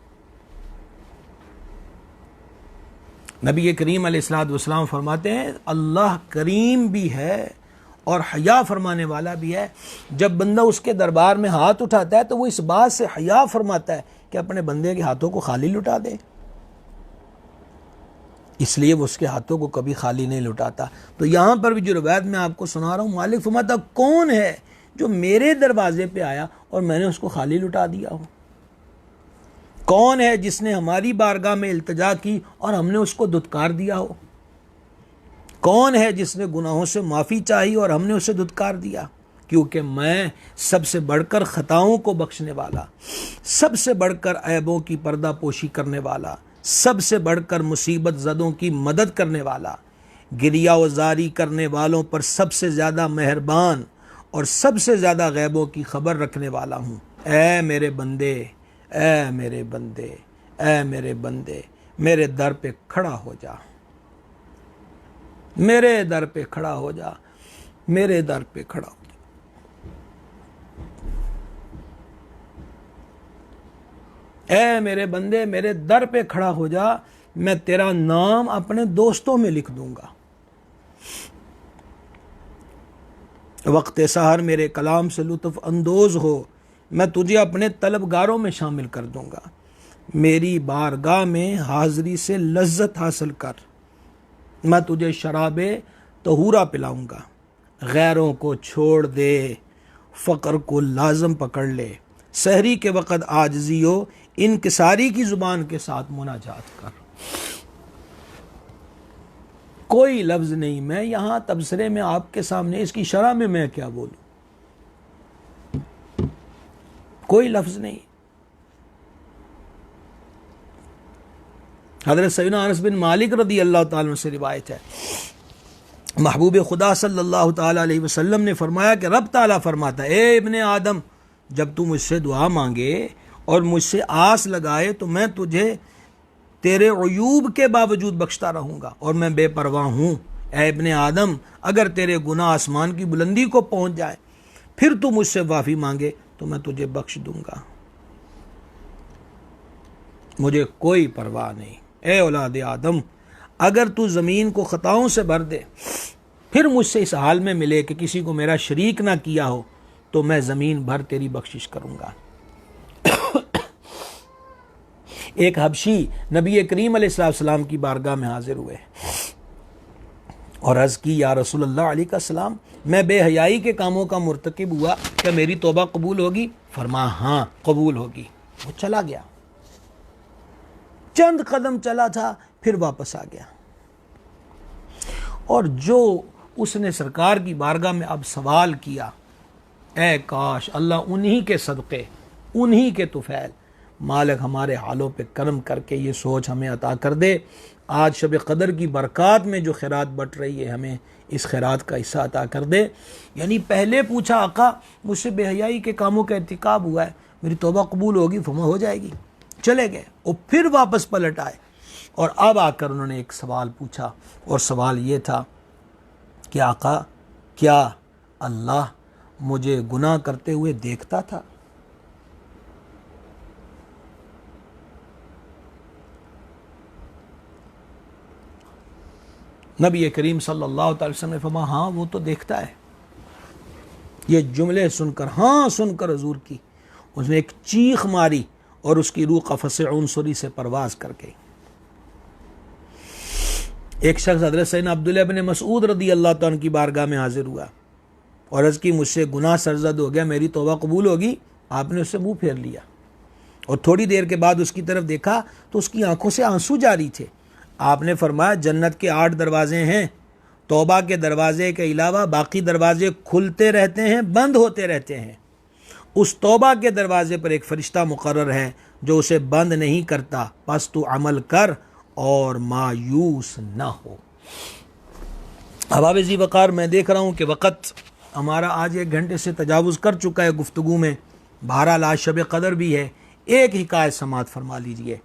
नबी करीम अलैहिस्सलाम फरमाते हैं, अल्लाह करीम भी है और हया फरमाने वाला भी है। जब बंदा उसके दरबार में हाथ उठाता है तो वो इस बात से हया फरमाता है कि अपने बंदे के हाथों को खाली लुटा दे, इसलिए वो उसके हाथों को कभी खाली नहीं लुटाता। तो यहाँ पर भी जो रवायत मैं आपको सुना रहा हूँ, मालिक फरमाता, कौन है जो मेरे दरवाजे पे आया और मैंने उसको खाली लुटा दिया हो। कौन है जिसने हमारी बारगाह में इल्तिजा की और हमने उसको दुत्कार दिया हो। कौन है जिसने गुनाहों से माफ़ी चाही और हमने उसे दुत्कार दिया। क्योंकि मैं सबसे बढ़कर खताओं को बख्शने वाला, सबसे बढ़कर ऐबों की पर्दा पोशी करने वाला, सबसे बढ़कर मुसीबत ज़दों की मदद करने वाला, गिरिया वजारी करने वालों पर सबसे ज़्यादा मेहरबान और सबसे ज़्यादा गैबों की खबर रखने वाला हूँ। ऐ मेरे बंदे, ऐ मेरे बंदे, ऐ मेरे बंदे, मेरे दर पे खड़ा हो जा, मेरे दर पे खड़ा हो जा, मेरे दर पे खड़ा हो जा। ऐ मेरे बंदे, मेरे दर पे खड़ा हो जा, मैं तेरा नाम अपने दोस्तों में लिख दूंगा। वक्त सहर मेरे कलाम से लुत्फ़ अंदोज़ हो, मैं तुझे अपने तलबगारों में शामिल कर दूंगा। मेरी बारगाह में हाज़री से लज्जत हासिल कर, मैं तुझे शराबे तहूरा पिलाऊंगा। गैरों को छोड़ दे, फ़क्र को लाज़म पकड़ ले, सहरी के वक़्त आजिज़ी हो, इनकिसारी की ज़ुबान के साथ मुनाजात कर। कोई लफ्ज़ नहीं, मैं यहाँ तबसरे में आपके सामने इसकी शरह में मैं क्या बोलूँ। कोई लफ्ज़ नहीं। हज़रत सैयदना अनस बिन मालिक रदी अल्लाह ताला अन्हु से रिवायत है, महबूब खुदा सल्लल्लाहु ताला अलैहि वसल्लम ने फरमाया कि रब ताला फरमाता है, ए इब्ने आदम, जब तू मुझसे दुआ मांगे और मुझसे आस लगाए तो मैं तुझे तेरे अयूब के बावजूद बख्शता रहूँगा और मैं बेपरवाह हूँ। ए इब्ने आदम, अगर तेरे गुनाह आसमान की बुलंदी को पहुँच जाए फिर तू मुझसे माफ़ी मांगे तो मैं तुझे बख्श दूँगा, मुझे कोई परवाह नहीं। ए औलाद आदम, अगर तू ज़मीन को ख़ताओं से भर दे फिर मुझसे इस हाल में मिले कि किसी को मेरा शरीक ना किया हो तो मैं ज़मीन भर तेरी बख्शिश करूँगा। एक हबशी नबी करीम अलैहिस्सलाम की बारगाह में हाजिर हुए और अर्ज़ की, या रसूलल्लाह अलैहिस्सलाम, मैं बेहयाई के कामों का मुर्तकिब हुआ, क्या मेरी तौबा कबूल होगी? फरमाया हाँ कबूल होगी। वो चला गया, चंद कदम चला था फिर वापस आ गया। और जो उसने सरकार की बारगाह में अब सवाल किया, ए काश अल्लाह उन्हीं के सदक़े, उन्हीं के तुफ़ैल मालिक हमारे हालों पे करम करके ये सोच हमें अता कर दे। आज शब क़दर की बरक़ात में जो खैरात बट रही है हमें इस खैरात का हिस्सा अता कर दे। यानी पहले पूछा, आका मुझसे बेहयाई के कामों का इर्तिकाब हुआ है, मेरी तौबा कबूल होगी? फरमा हो जाएगी। चले गए और फिर वापस पलट आए और अब आकर उन्होंने एक सवाल पूछा और सवाल ये था कि आका, क्या अल्लाह मुझे गुनाह करते हुए देखता था? नबी करीम सल्लल्लाहु अलैहि वसल्लम ने फरमाया, हाँ वो तो देखता है। ये जुमले सुनकर, हाँ सुनकर हुजूर की उसने एक चीख मारी और उसकी रूह कफ़स उनसुरी से परवाज कर गई। एक शख्स हज़रत सैयदना अब्दुल्लाह इब्न मसऊद रदी अल्लाह तआला अन्हु की बारगाह में हाजिर हुआ और अर्ज़ की, मुझसे गुनाह सरज़द हो गया, मेरी तौबा कबूल होगी? आपने उससे मुंह फेर लिया और थोड़ी देर के बाद उसकी तरफ देखा तो उसकी आंखों से आंसू जारी थे। आपने फरमाया, जन्नत के 8 दरवाजे हैं, तौबा के दरवाजे के अलावा बाकी दरवाजे खुलते रहते हैं, बंद होते रहते हैं। उस तौबा के दरवाजे पर एक फ़रिश्ता मुकर्रर है जो उसे बंद नहीं करता, बस तू अमल कर और मायूस न हो। अहबाब ज़ी वक़ार, मैं देख रहा हूँ कि वक़्त हमारा आज 1 घंटे से तजावुज़ कर चुका है गुफ्तगू में। बहरहाल आज शब क़दर भी है। एक हिकायत समात फरमा लीजिए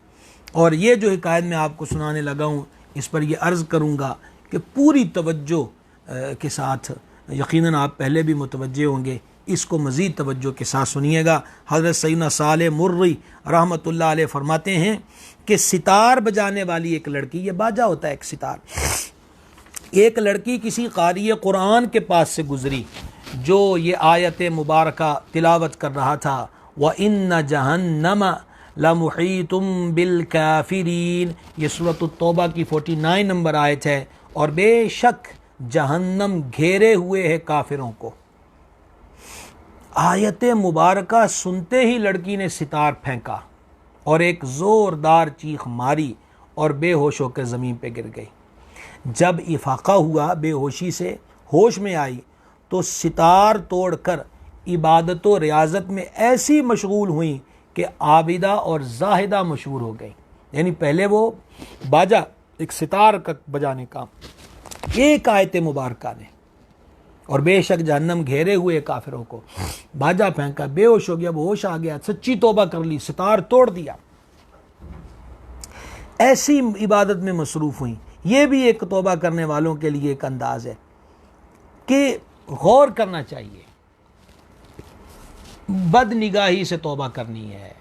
और ये जो हिकायत मैं आपको सुनाने लगा हूँ इस पर यह अर्ज़ करूँगा कि पूरी तवज्जो के साथ, यकीनन आप पहले भी मुतवज्जे होंगे, इसको मज़ीद तवज्जो के साथ सुनिएगा। हज़रत सैयदना साले मुर्री रहमतुल्लाह अलैह फरमाते हैं कि सितार बजाने वाली एक लड़की, ये बाजा होता है एक सितार, एक लड़की किसी क़ारी कुरान के पास से गुज़री जो ये आयत मुबारका तिलावत कर रहा था, व इन्न जहन्नम लमुहीतुम बिल काफिरीन। ये सूरत तौबा की 49 नंबर आयत है। और बेशक जहन्नम घेरे हुए है काफिरों को। आयत मुबारका सुनते ही लड़की ने सितार फेंका और एक ज़ोरदार चीख मारी और बेहोश होकर ज़मीन पे गिर गई। जब इफाका हुआ, बेहोशी से होश में आई तो सितार तोड़कर इबादत व रियाजत में ऐसी मशगूल हुई कि आबिदा और जाहिदा मशहूर हो गई। यानी पहले वो बाजा, एक सितार का बजाने का, एक आयत मुबारका ने, और बेशक जहन्नम घेरे हुए काफिरों को, बाजा फेंका, बेहोश हो गया, वो होश आ गया, सच्ची तौबा कर ली, सितार तोड़ दिया, ऐसी इबादत में मसरूफ़ हुई। ये भी एक तौबा करने वालों के लिए एक अंदाज है कि गौर करना चाहिए, बद निगाही से तौबा करनी है।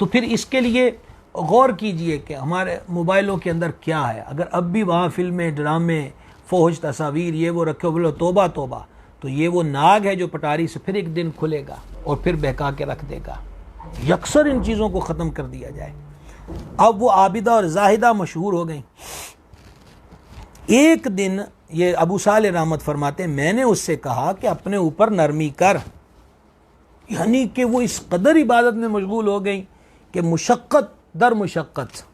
तो फिर इसके लिए गौर कीजिए कि हमारे मोबाइलों के अंदर क्या है। अगर अब भी वहाँ फिल्में, ड्रामे, फोहश तस्वीर, ये वो रखे हो, बोलो तौबा तौबा, तो ये वो नाग है जो पटारी से फिर एक दिन खुलेगा और फिर बहका के रख देगा। यकसर इन चीज़ों को ख़त्म कर दिया जाए। अब वो आबिदा और जाहिदा मशहूर हो गई। एक दिन ये अबू साले रहमत फरमाते, मैंने उससे कहा कि अपने ऊपर नरमी कर, यानी कि वो इस कदर इबादत में मशगूल हो गई कि मुशक्क़त दर मुशक्क़त।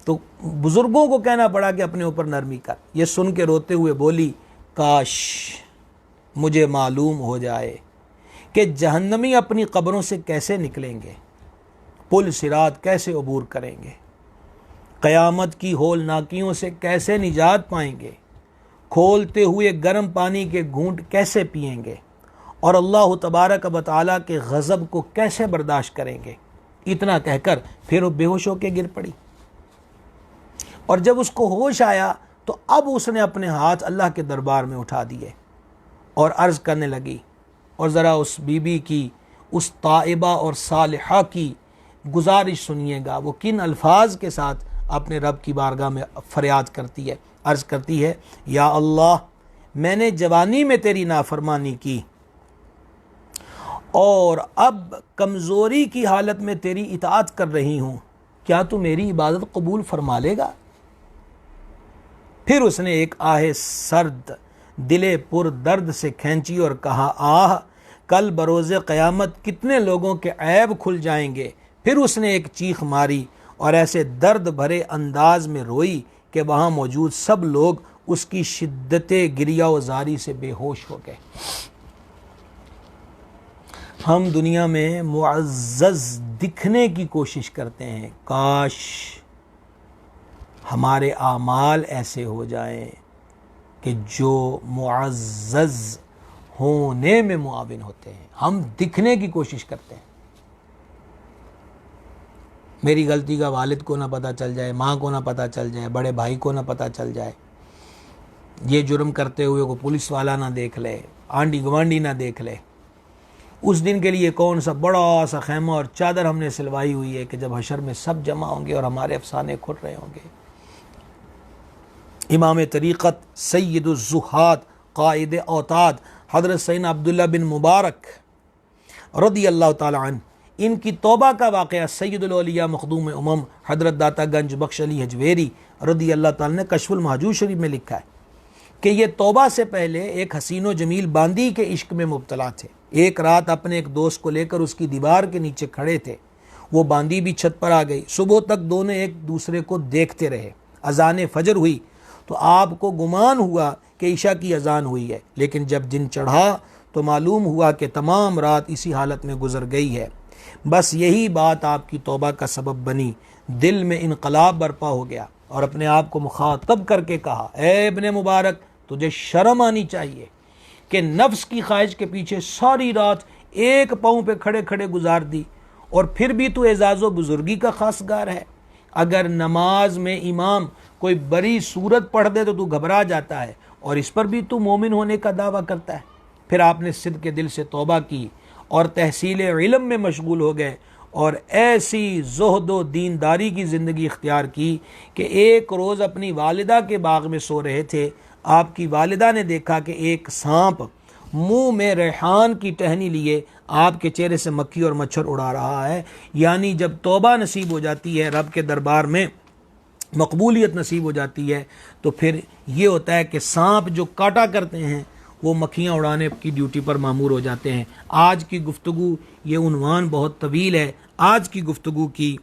तो बुज़ुर्गों को कहना पड़ा कि अपने ऊपर नरमी कर। ये सुन के रोते हुए बोली, काश मुझे मालूम हो जाए कि जहन्नमी अपनी कब्रों से कैसे निकलेंगे, पुल सिरात कैसे अबूर करेंगे, क़यामत की होलनाकियों से कैसे निजात पाएंगे, खोलते हुए गर्म पानी के घूंट कैसे पिएंगे और अल्लाह तबारक व तआला के गज़ब को कैसे बर्दाश्त करेंगे। इतना कहकर फिर वो बेहोश होकर गिर पड़ी। और जब उसको होश आया तो अब उसने अपने हाथ अल्लाह के दरबार में उठा दिए और अर्ज़ करने लगी। और ज़रा उस बीबी की, उस ताइबा और सालिहा की गुजारिश सुनिएगा, वो किन अल्फाज के साथ अपने रब की बारगाह में फरियाद करती है। अर्ज़ करती है, या अल्लाह, मैंने जवानी में तेरी नाफरमानी की और अब कमज़ोरी की हालत में तेरी इताअत कर रही हूँ, क्या तू मेरी इबादत कबूल फरमा लेगा। फिर उसने एक आहे सर्द दिले पुर दर्द से खींची और कहा, आह, कल बरोज़े क़यामत कितने लोगों के ऐब खुल जाएंगे। फिर उसने एक चीख मारी और ऐसे दर्द भरे अंदाज में रोई कि वहाँ मौजूद सब लोग उसकी शिद्दते गिरिया वज़ारी से बेहोश हो गए। हम दुनिया में मुअज़्ज़ज़ दिखने की कोशिश करते हैं, काश हमारे आमाल ऐसे हो जाएं कि जो मुअज़्ज़ज़ होने में मुआविन होते हैं। हम दिखने की कोशिश करते हैं, मेरी गलती का वालिद को ना पता चल जाए, माँ को ना पता चल जाए, बड़े भाई को ना पता चल जाए, ये जुर्म करते हुए को पुलिस वाला ना देख ले, आंडी गवांडी ना देख ले। उस दिन के लिए कौन सा बड़ा सा खैमा और चादर हमने सिलवाई हुई है कि जब हशर में सब जमा होंगे और हमारे अफसाने खुल रहे होंगे। इमाम तरीक़त सैयदुज़ ज़ुहाद क़ाइद औताद हज़रत सैयदना अब्दुल्ला बिन मुबारक रज़ी अल्लाह ताला अन्हु, इनकी तौबा का वाक़या सैयदुल औलिया मखदूम उमम हज़रत दाता गंज बख्श अली हजवेरी रज़ी अल्लाह ताला ने कश्फुल महजूज शरीफ में लिखा है कि ये तौबा से पहले एक हसीनो जमील बांदी के इश्क में मुब्तला थे। एक रात अपने एक दोस्त को लेकर उसकी दीवार के नीचे खड़े थे। वो बांदी भी छत पर आ गई। सुबह तक दोनों एक दूसरे को देखते रहे। अजान फजर हुई तो आपको गुमान हुआ कि ईशा की अजान हुई है, लेकिन जब दिन चढ़ा तो मालूम हुआ कि तमाम रात इसी हालत में गुजर गई है। बस यही बात आपकी तौबा का सबब बनी। दिल में इनकलाब बरपा हो गया और अपने आप को मुखातब करके कहा, ए इब्ने मुबारक, तुझे शर्म आनी चाहिए कि नफ्स की ख्वाहिश के पीछे सारी रात एक पाँव पे खड़े खड़े गुजार दी और फिर भी तू एजाज़ो बुजुर्गी का खासगार है। अगर नमाज में इमाम कोई बड़ी सूरत पढ़ दे तो तू घबरा जाता है और इस पर भी तू मोमिन होने का दावा करता है। फिर आपने सिद्क़ के दिल से तौबा की और तहसील इल्म में मशगूल हो गए और ऐसी ज़ुहद दीनदारी की ज़िंदगी इख्तियार की कि एक रोज़ अपनी वालिदा के बाग में सो रहे थे। आपकी वालिदा ने देखा कि एक सांप मुंह में रेहान की टहनी लिए आपके चेहरे से मक्खी और मच्छर उड़ा रहा है। यानी जब तौबा नसीब हो जाती है, रब के दरबार में मकबूलियत नसीब हो जाती है, तो फिर ये होता है कि सांप जो काटा करते हैं वो मक्खियाँ उड़ाने की ड्यूटी पर मामूर हो जाते हैं। आज की गुफ्तगू, ये उन्वान बहुत तवील है, आज की गुफ्तगू की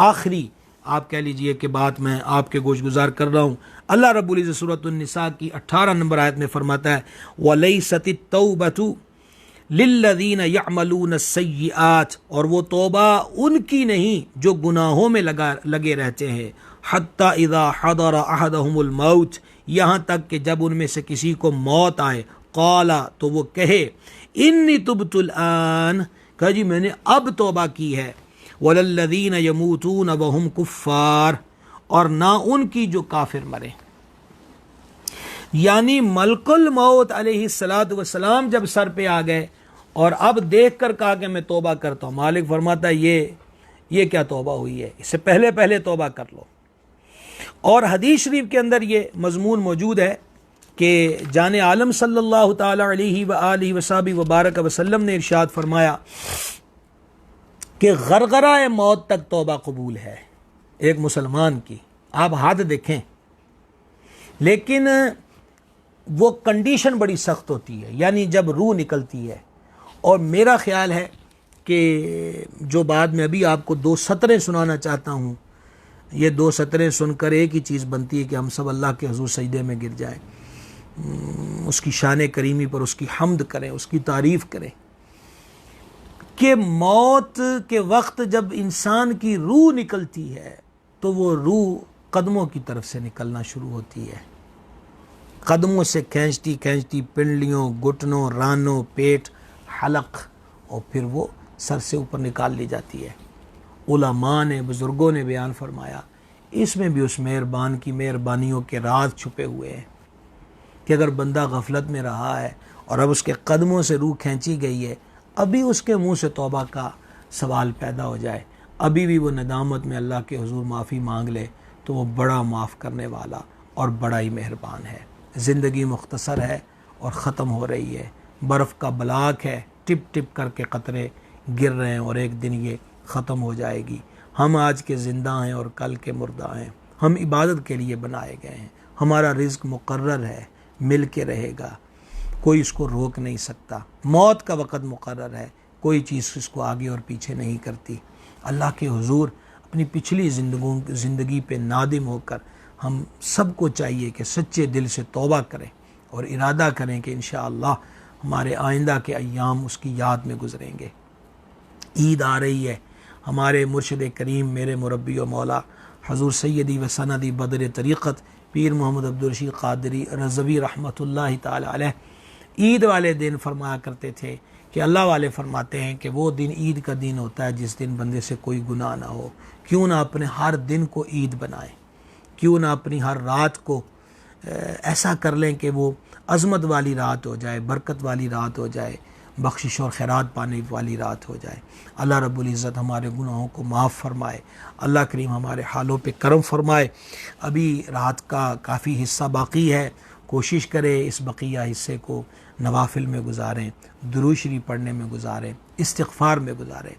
आखिरी आप कह लीजिए कि बात मैं आपके गोश गुजार कर रहा हूँ। अल्लाह रब्बुल इज़्ज़त सूरत अन-निसा की 18 नंबर आयत में फरमाता है, वलैसतित तौबतु लिल्लज़ीना यअमलून अस्सय्यिआत, और वो तौबा उनकी नहीं जो गुनाहों में लगे रहते हैं। हत्ता इज़ा हदर अहदहुमुल मौत, यहाँ तक कि जब उनमें से किसी को मौत आए, क़ाला, तो वो कहे, इन्नी तुब्तुल आन, कहा जी मैंने अब तौबा की है। वलल्लज़ीना यमूतून वहुम कुफ़्फ़ार, और ना उनकी जो काफिर मरे। यानी मलकुल मौत अलैहिस्सलातु वस्सलाम जब सर पे आ गए और अब देख कर कहा कि मैं तौबा करता हूँ, मालिक फरमाता है ये क्या तौबा हुई है, इससे पहले पहले तौबा कर लो। और हदीस शरीफ के अंदर ये मजमून मौजूद है कि जाने आलम सल्लल्लाहु ताला अलैहि व आलिहि वसहबिहि व बारक वसल्लम ने इरशाद फरमाया कि गरगराए मौत तक तौबा कबूल है एक मुसलमान की। आप हाथ देखें, लेकिन वो कंडीशन बड़ी सख्त होती है, यानी जब रूह निकलती है। और मेरा ख्याल है कि जो बाद में अभी आपको 2 सतरें सुनाना चाहता हूँ, ये 2 सतरें सुनकर एक ही चीज़ बनती है कि हम सब अल्लाह के हुज़ूर सजदे में गिर जाएं। उसकी शान करीमी पर उसकी हम्द करें, उसकी तारीफ़ करें कि मौत के वक्त जब इंसान की रूह निकलती है तो वो रूह कदमों की तरफ से निकलना शुरू होती है, कदमों से खींचती खींचती पिंडलियों, घुटनों, रानों, पेट, हलक, और फिर वो सर से ऊपर निकाल ली जाती है। उलमा ने, बुज़ुर्गों ने बयान फरमाया, इसमें भी उस मेहरबान की मेहरबानियों के राज छुपे हुए हैं कि अगर बंदा गफलत में रहा है और अब उसके कदमों से रूह खींची गई है, अभी उसके मुंह से तौबा का सवाल पैदा हो जाए, अभी भी वो नदामत में अल्लाह के हुजूर माफ़ी मांग ले, तो वो बड़ा माफ़ करने वाला और बड़ा ही मेहरबान है। ज़िंदगी मुख्तसर है और ख़त्म हो रही है, बर्फ़ का बलाक है, टिप टिप करके क़तरे गिर रहे हैं और एक दिन ये ख़त्म हो जाएगी। हम आज के ज़िंदा हैं और कल के मुर्दा हैं। हम इबादत के लिए बनाए गए हैं, हमारा रिज़्क़ मुक़र्रर है, मिल के रहेगा, कोई इसको रोक नहीं सकता। मौत का वक़्त मुक़र्रर है, कोई चीज़ इसको आगे और पीछे नहीं करती। अल्लाह के हुजूर अपनी पिछली ज़िंदगी पे नादिम होकर हम सबको चाहिए कि सच्चे दिल से तौबा करें और इरादा करें कि इंशाअल्लाह हमारे आइंदा के अय्याम उसकी याद में गुज़रेंगे। ईद आ रही है, हमारे मुर्शिद करीम, मेरे मुरब्बी व मौला हज़ूर सैयदी व सनदी बदर तरीक़त पीर मोहम्मद अब्दुल रशीद क़ादरी रज़वी रहमतुल्लाहि ताला अलैह ईद वाले दिन फरमाया करते थे कि अल्लाह वाले फरमाते हैं कि वो दिन ईद का दिन होता है जिस दिन बंदे से कोई गुनाह ना हो। क्यों ना अपने हर दिन को ईद बनाएं, क्यों ना अपनी हर रात को ऐसा कर लें कि वो अज़मत वाली रात हो जाए, बरकत वाली रात हो जाए, बख्शिश और खैरात पाने वाली रात हो जाए। अल्लाह रब्बुल इज़्ज़त हमारे गुनाहों को माफ़ फरमाए, अल्लाह करीम हमारे हालों पे करम फरमाए। अभी रात का काफ़ी हिस्सा बाकी है, कोशिश करें इस बकिया हिस्से को नवाफिल में गुजारें, दुरूद शरीफ पढ़ने में गुजारें, इस्तिग़फ़ार में गुजारें।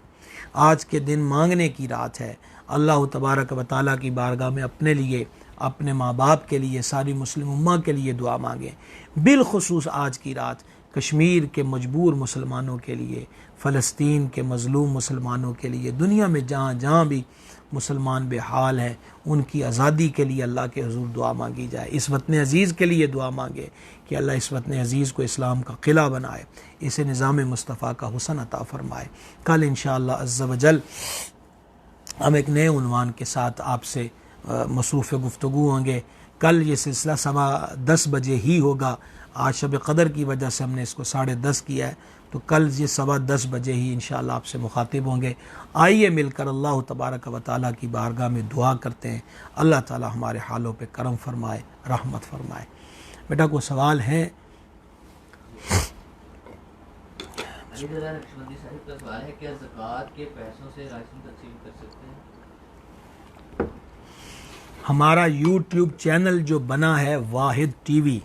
आज के दिन मांगने की रात है। अल्लाह तबारक व तआला की बारगाह में अपने लिए, अपने माँ बाप के लिए, सारी मुस्लिम उम्मा के लिए दुआ मांगें। बिलखुसूस आज की रात कश्मीर के मजबूर मुसलमानों के लिए, फ़लस्तीन के मज़लूम मुसलमानों के लिए, दुनिया में जहाँ जहाँ भी मुसलमान बेहाल हैं उनकी आज़ादी के लिए अल्लाह के हुज़ूर दुआ मांगी जाए। इस वतन अज़ीज़ के लिए दुआ मांगे कि अल्लाह इस वतन अज़ीज़ को इस्लाम का क़िला बनाए, इसे निज़ाम मुस्तफ़ा का हुसन अता फ़रमाए। कल इंशाअल्लाह अज़्ज़ व जल हम एक नए उन्वान के साथ आपसे मसरूफ़ गुफ्तगू होंगे। कल ये सिलसिला 10:15 बजे ही होगा। आज शब क़दर की वजह से हमने इसको 10:30 किया है, तो कल ये 10:15 बजे ही इंशाअल्लाह आपसे मुखातिब होंगे। आइए मिलकर अल्लाह तबारक व तआला की बारगाह में दुआ करते हैं, अल्लाह ताला हमारे हालों पे करम फरमाए, रहमत फरमाए। बेटा कोई सवाल है? सवाल है, क्या ज़कात के पैसों से राशन तकसीम कर सकते हैं? हमारा यूट्यूब चैनल जो बना है वाहिद टीवी,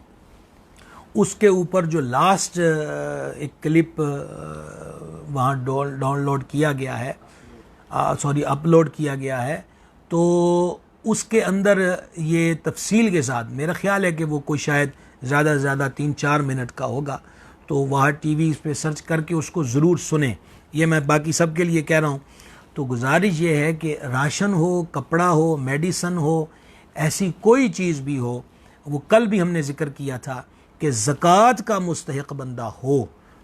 उसके ऊपर जो लास्ट एक क्लिप वहाँ डाउनलोड किया गया है, अपलोड किया गया है, तो उसके अंदर ये तफसील के साथ, मेरा ख्याल है कि वो कोई शायद ज़्यादा से ज़्यादा 3-4 मिनट का होगा, तो वहाँ टीवी पे सर्च करके उसको ज़रूर सुने। ये मैं बाकी सब के लिए कह रहा हूँ। तो गुजारिश ये है कि राशन हो, कपड़ा हो, मेडिसन हो, ऐसी कोई चीज़ भी हो, वो कल भी हमने ज़िक्र किया था कि ज़कात का मुस्तहिक़ बंदा हो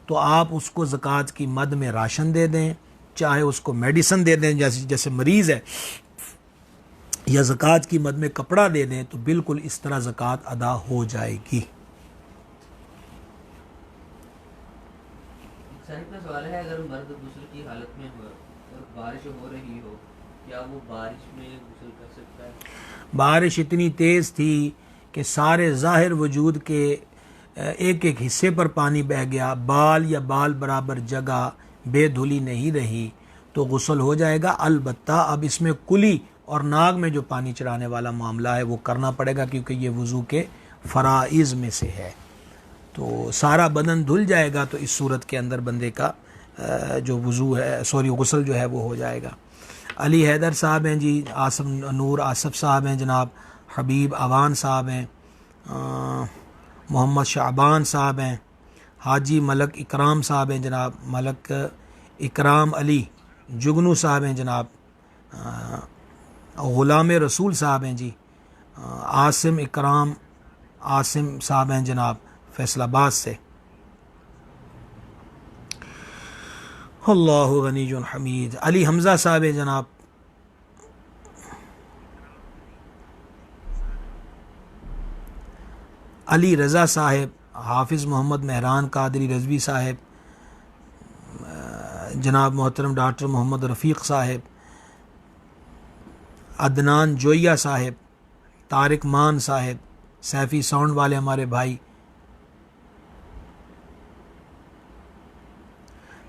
तो आप उसको ज़कात की मद में राशन दे दें, चाहे उसको मेडिसन दे दें, जैसे मरीज़ है, या ज़कात की मद में कपड़ा दे दें, तो बिल्कुल इस तरह ज़कात अदा हो जाएगी। सवाल है, अगर मर्द गुस्ल की हालत में हो और बारिश हो रही हो, क्या वो बारिश में गुस्ल कर सकता है? बारिश इतनी तेज़ थी कि सारे ज़ाहिर वजूद के एक एक हिस्से पर पानी बह गया, बाल या बाल बराबर जगह बेधुली नहीं रही, तो गुस्ल हो जाएगा। अलबत्ता अब इसमें कुली और नाग में जो पानी चढ़ाने वाला मामला है वो करना पड़ेगा, क्योंकि ये वज़ू के फ़राइज़ में से है। तो सारा बदन धुल जाएगा, तो इस सूरत के अंदर बंदे का जो वज़ू है, गुस्ल जो है वो हो जाएगा। अली हैदर साहब हैं जी, आसम नूर आसफ साहब हैं जनाब, हबीब अवान साहब हैं, मोहम्मद शाबान साहब हैं, हाजी मलक इकराम साहब हैं जनाब, मलक इकराम अली जुगनू साहब हैं जनाब, ग़ुलाम रसूल साहब हैं जी, आसिम इकराम आसिम साहब हैं जनाब, फैसलाबाद से। अल्लाहु गनीयुन हमीद। अली हमज़ा साहब है जनाब, अली रज़ा साहब, हाफिज़ मोहम्मद मेहरान कादरी रज़वी साहब, जनाब मोहतरम डॉक्टर मोहम्मद रफ़ीक साहब, अदनान जोइया साहब, तारिक मान साहब, सैफ़ी साउंड वाले हमारे भाई,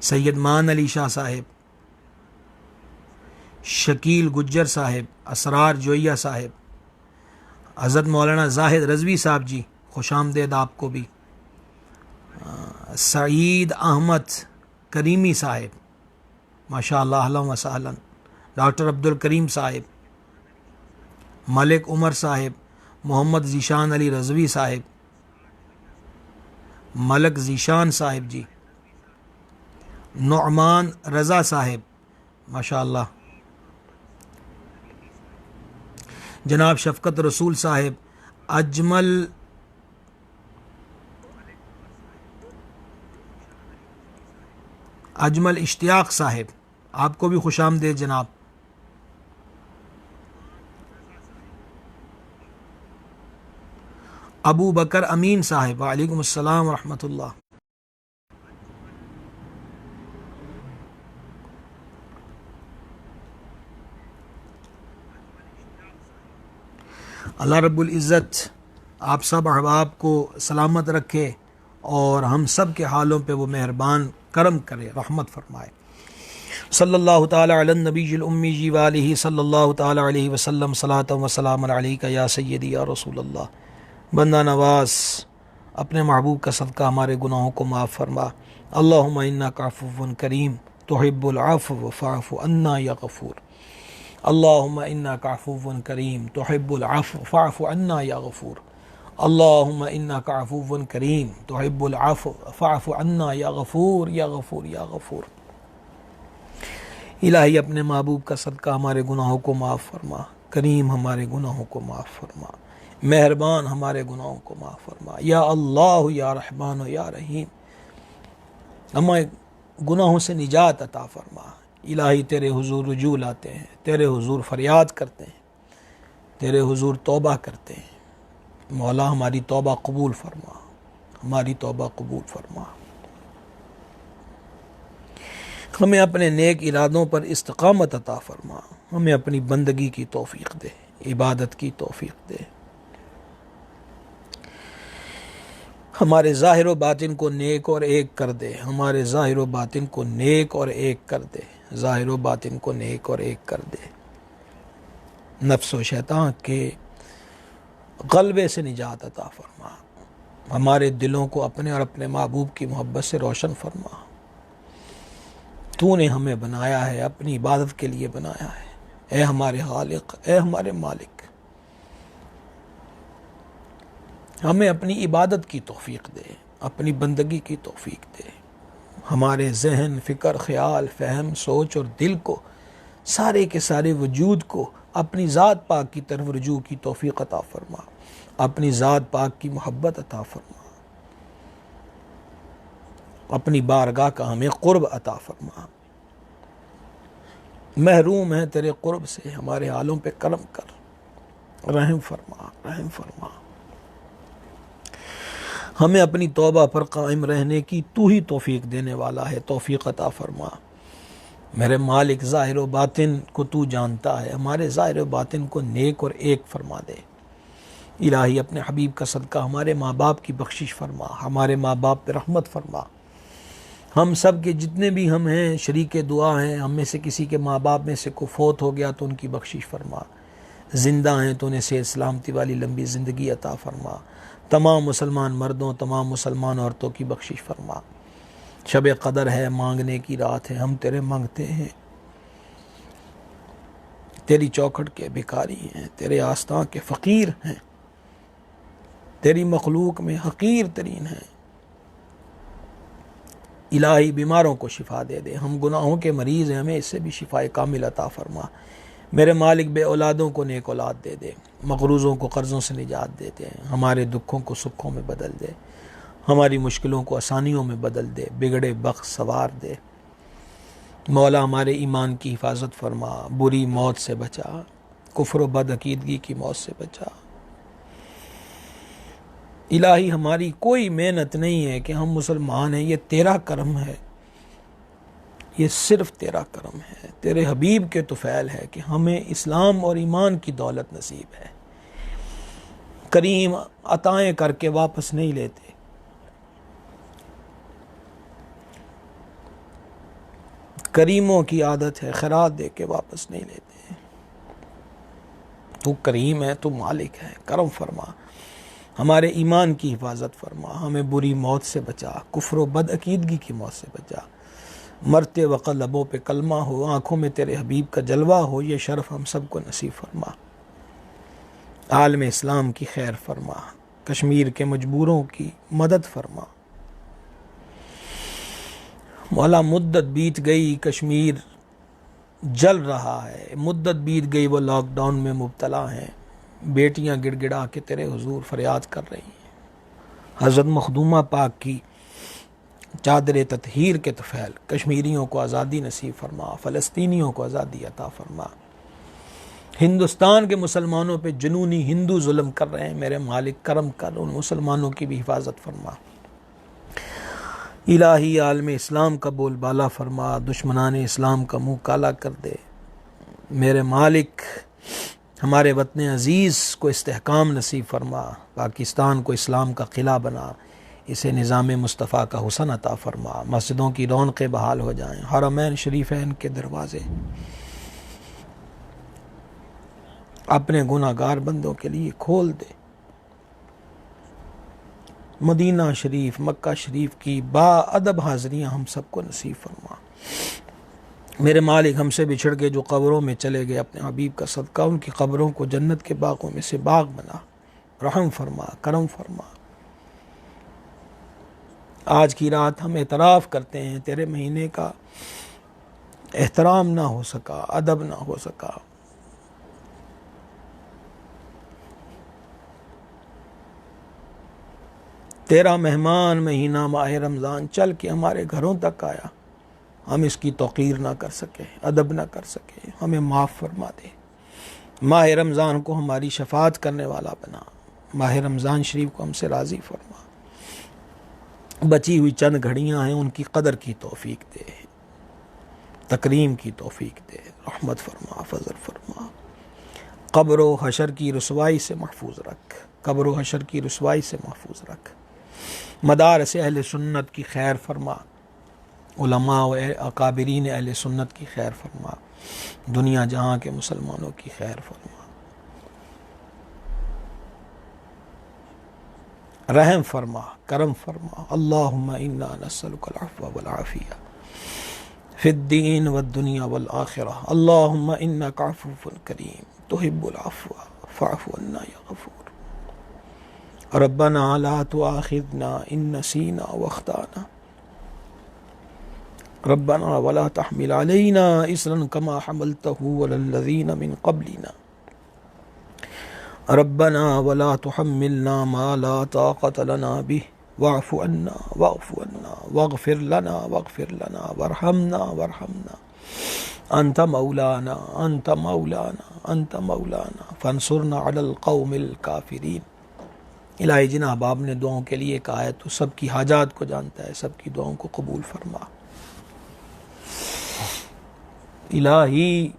सैयद मान अली शाह साहब, शकील गुज्जर साहब, असरार जोइया साहब, हज़रत मौलाना जाहिद रज़वी साहब जी, खुशामदेद आपको भी, सईद अहमद करीमी साहब, माशाअल्लाह, अहलन व सहलन, डॉक्टर अब्दुल करीम साहब, मलिक उमर साहब, मोहम्मद ज़ीशान अली रज़वी साहब, मलक ज़ीशान साहब जी, नुअमान रज़ा साहब, माशाअल्लाह, जनाब शफ़क़त रसूल साहब, अजमल इश्तियाक साहब, आपको भी खुशामदीद जनाब। अबू बकर अमीन साहब, वालेकुम अस्सलाम व रहमतुल्लाह। अल्लाह रब्बुल इज़्ज़त आप सब अहबाब को सलामत रखे और हम सब के हालों पे वो मेहरबान करम करे, रहमत फरमाए। सल्लल्लाहु ताला अला नबील उम्मी जी वालिही सल्लल्लाहु ताला अलैहि वसल्लम, सलातम व सलाम अलैका या सय्यदी या रसूल अल्लाह। बंदा नवाज, अपने महबूब का सदका हमारे गुनाहों को माफ़ फरमा। अल्लाहुम्मा इन्नका अफ़ुव्वुन करीम तुहिब्बुल अफ़्व फ़अफ़ु अन्ना या गफ़ूर। अल्लाहुम्मा इन्नका अफ़ुव्वुन करीम तुहिब्बुल अफ़्व फ़अफ़ु अन्ना या गफ़ूर। अल्लाहुम्मा इन्नका अफ़ुव्वुन करीम तुहिब्बुल अफ़्व फ़अफ़ु अन्ना या गफ़ूर या गफ़ूर या गफ़ूर। इलाही अपने महबूब का सदका हमारे गुनाहों को माफ़ फरमा, करीम हमारे गुनाहों को माफ़ फरमा, मेहरबान हमारे गुनाहों को माफ़ फरमा। या अल्लाह या रहमान या रहीम, हमें गुनाहों से निजात अता फरमा। इलाही तेरे हुजूर रुजू लाते हैं, तेरे हुजूर फरियाद करते हैं, तेरे हुजूर तौबा करते हैं। मौला हमारी तौबा कबूल फरमा, हमारी तौबा कबूल फरमा। हमें अपने नेक इरादों पर इस्तकामत अता फरमा, हमें अपनी बंदगी की तौफीक दे, इबादत की तौफीक दे। हमारे ज़ाहिर व बातिन को नेक और एक कर दे, हमारे ज़ाहिर व बातिन को नेक और एक कर दे, ज़ाहिर व बातिन को नेक और एक कर दे। नफ्स व शैतान के ग़ल्बे से निजात अता फरमा, हमारे दिलों को अपने और अपने महबूब की मोहब्बत से रोशन फरमा। तूने हमें बनाया है, अपनी इबादत के लिए बनाया है। ए हमारे खालिक, ए हमारे मालिक, हमें अपनी इबादत की तौफीक दे, अपनी बंदगी की तौफीक दे। हमारे जहन, फ़िक्र, ख्याल, फ़हम, सोच और दिल को, सारे के सारे वजूद को अपनी ज़ात पाक की तरफ रुजू की तौफीक अता फरमा, अपनी ज़ात पाक की मोहब्बत अता फरमा, अपनी बारगाह का हमें क़ुर्ब अता फरमा। महरूम है तेरे क़ुर्ब से, हमारे हालों पे करम कर, रहम फरमा, रहम फरमा। हमें अपनी तौबा पर कायम रहने की तू ही तौफीक देने वाला है, तौफीक अता फरमा। मेरे मालिक, ज़ाहिर व बातिन को तू जानता है, हमारे ज़ाहिर व बातिन को नेक और एक फरमा दे। इलाही अपने हबीब का सदका हमारे माँ बाप की बख्शिश फरमा, हमारे माँ बाप पर रहमत फरमा। हम सब के जितने भी हम हैं शरीक दुआ हैं, हम में से किसी के माँ बाप में से को फौत हो गया तो उनकी बख्शिश फरमा, ज़िंदा हैं तो उन्हें सेहत सलामती वाली लंबी ज़िंदगी अता फरमा। तमाम मुसलमान मर्दों, तमाम मुसलमान औरतों की बख्शिश फरमा। शब क़दर है, मांगने की रात है, हम तेरे मांगते हैं, तेरी चौखट के भिखारी हैं, तेरे आस्तां के फ़कीर हैं, तेरी मखलूक में हकीर तरीन हैं। इलाही बीमारों को शिफा दे दे, हम गुनाहों के मरीज़ हैं, हमें इससे भी शिफाए कामिल अता फरमा। मेरे मालिक, बे औलादों को नेक औलाद दे दे, मक़रूज़ों को कर्ज़ों से निजात दे दे, हमारे दुखों को सुखों में बदल दे, हमारी मुश्किलों को आसानियों में बदल दे, बिगड़े बख्त सवार दे। मौला हमारे ईमान की हिफाजत फरमा, बुरी मौत से बचा, कुफ्र व बदअकीदगी की मौत से बचा। इलाही हमारी कोई मेहनत नहीं है कि हम मुसलमान हैं, ये तेरा करम है, ये सिर्फ तेरा करम है, तेरे हबीब के तुफैल है कि हमें इस्लाम और ईमान की दौलत नसीब है। करीम अताएं करके वापस नहीं लेते, करीमों की आदत है खैरात दे के वापस नहीं लेते। तू करीम है, तू मालिक है, करम फरमा, हमारे ईमान की हिफाजत फरमा, हमें बुरी मौत से बचा, कुफ्र व बदअकीदगी की मौत से बचा। मरते वक़्त लबों पे कलमा हो, आँखों में तेरे हबीब का जलवा हो, ये शर्फ हम सबको नसीब फरमा। आलम इस्लाम की खैर फरमा, कश्मीर के मजबूरों की मदद फरमा। मौला मुद्दत बीत गई, कश्मीर जल रहा है, मुद्दत बीत गई, वो लॉकडाउन में मुब्तला हैं, बेटियां गिड़गिड़ा के तेरे हुजूर फरियाद कर रही हैं। हज़रत मखदूमा पाक की चादर ततहीर के तफैल कश्मीरियों को आज़ादी नसीब फरमा, फ़लस्तीनियों को आज़ादी अता फरमा। हिंदुस्तान के मुसलमानों पे जुनूनी हिंदू जुल्म कर रहे हैं, मेरे मालिक करम कर, उन मुसलमानों की भी हिफाजत फरमा। इलाही आलम इस्लाम का बोलबाला फरमा, दुश्मनान इस्लाम का मुँह काला कर दे। मेरे मालिक हमारे वतन अज़ीज़ को इस्तेहकाम नसीब फरमा, पाकिस्तान को इस्लाम का किला बना, इसे निज़ाम मुस्तफ़ा का हुसन अता फरमा। मस्जिदों की रौनक़ें बहाल हो जाएँ, हरमैन शरीफ़ैन के दरवाज़े अपने गुनाहगार बंदों के लिए खोल दे। मदीना शरीफ, मक्का शरीफ की बाअदब हाज़रियाँ हम सबको नसीब फरमा। मेरे मालिक हमसे बिछड़ के जो कब्रों में चले गए, अपने हबीब का सदका उनकी कब्रों को जन्नत के बागों में से बाग बना, रहम फरमा, करम फरमा। आज की रात हम एतराफ़ करते हैं तेरे महीने का एहतराम ना हो सका, अदब ना हो सका। तेरा मेहमान महीना माह रमज़ान चल के हमारे घरों तक आया, हम इसकी तौक़ीर ना कर सके, अदब ना कर सके, हमें माफ़ फरमा दे। माह रमज़ान को हमारी शफ़ाअत करने वाला बना, माह रमज़ान शरीफ को हमसे राज़ी फरमा। बची हुई चंद घड़ियाँ हैं, उनकी कदर की तौफ़ीक दे, तकरीम की तौफ़ीक दे, रहमत फरमा, फज़ल फरमा। क़ब्र व हशर की रुसवाई से महफूज रख, क़ब्र व हशर की रुसवाई से महफूज रख। मदार से अहले सुन्नत की खैर फरमा, उलमा व अकाबिरीन अहले सुन्नत की खैर फरमा, दुनिया जहाँ के मुसलमानों की खैर फरमा। रहम फरमा, करम फरमा। अल्लाहुम्मा इन्ना नस्अलुकल अफ़्व वल आफ़िया फ़िद्दीन वद्दुनिया वल आखिरह। अल्लाहुम्मा इन्नका अफ़्वुन करीम तुहिब्बुल अफ़्व फ़अफ़ु अन्ना या गफ़ूर। रब्बना ला तुआख़िज़ना इन नसीना व अख़्ताना, रब्बना वला तहमिल अलैना इसरन कमा हमलतहु अलल लज़ीना मिन क़ब्लिना, रब्बना वला तुहम्मिलना मा ला ताक़त लना बिहि वाफ़ु अन्ना वग़फ़िर लना वरहमना अंत मौलाना फ़ंसुरना अलल क़ौमिल काफ़िरीन। इलाही जिन अहबाब ने दुआओं के लिए कहा है, तो सबकी हाजात को जानता है, सबकी दुआओं को कबूल फरमा। इलाही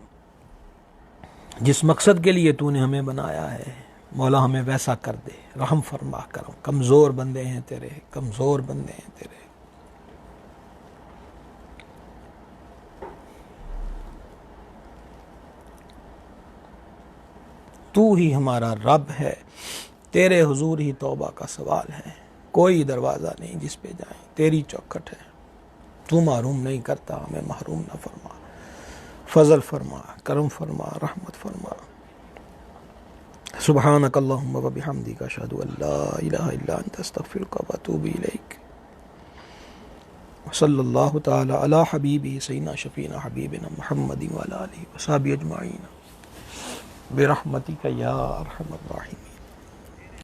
जिस मकसद के लिए तूने हमें बनाया है, मौला हमें वैसा कर दे, रहम फरमा, करम। कमज़ोर बंदे हैं तेरे, कमज़ोर बंदे हैं तेरे। तू ही हमारा रब है, तेरे हुजूर ही तौबा का सवाल है। कोई दरवाज़ा नहीं जिस पे जाए, तेरी चौखट है, तू महरूम नहीं करता, हमें महरूम न फरमा। फजल फरमा, करम फरमा, रहमत फरमा। सुब्हानक अल्लाहुम्मा व बिहम्दिक अशहदु अल्ला इलाहा इल्ला अंत अस्तगफिरुका व अतूबु इलैक। सल्लल्लाहु तआला अला हबीबी सय्यिदना शफीना हबीबिना मुहम्मदिन व अला आलिहि व सहबिहि अजमईन बिरहमतिका या अरहमर राहिमीन।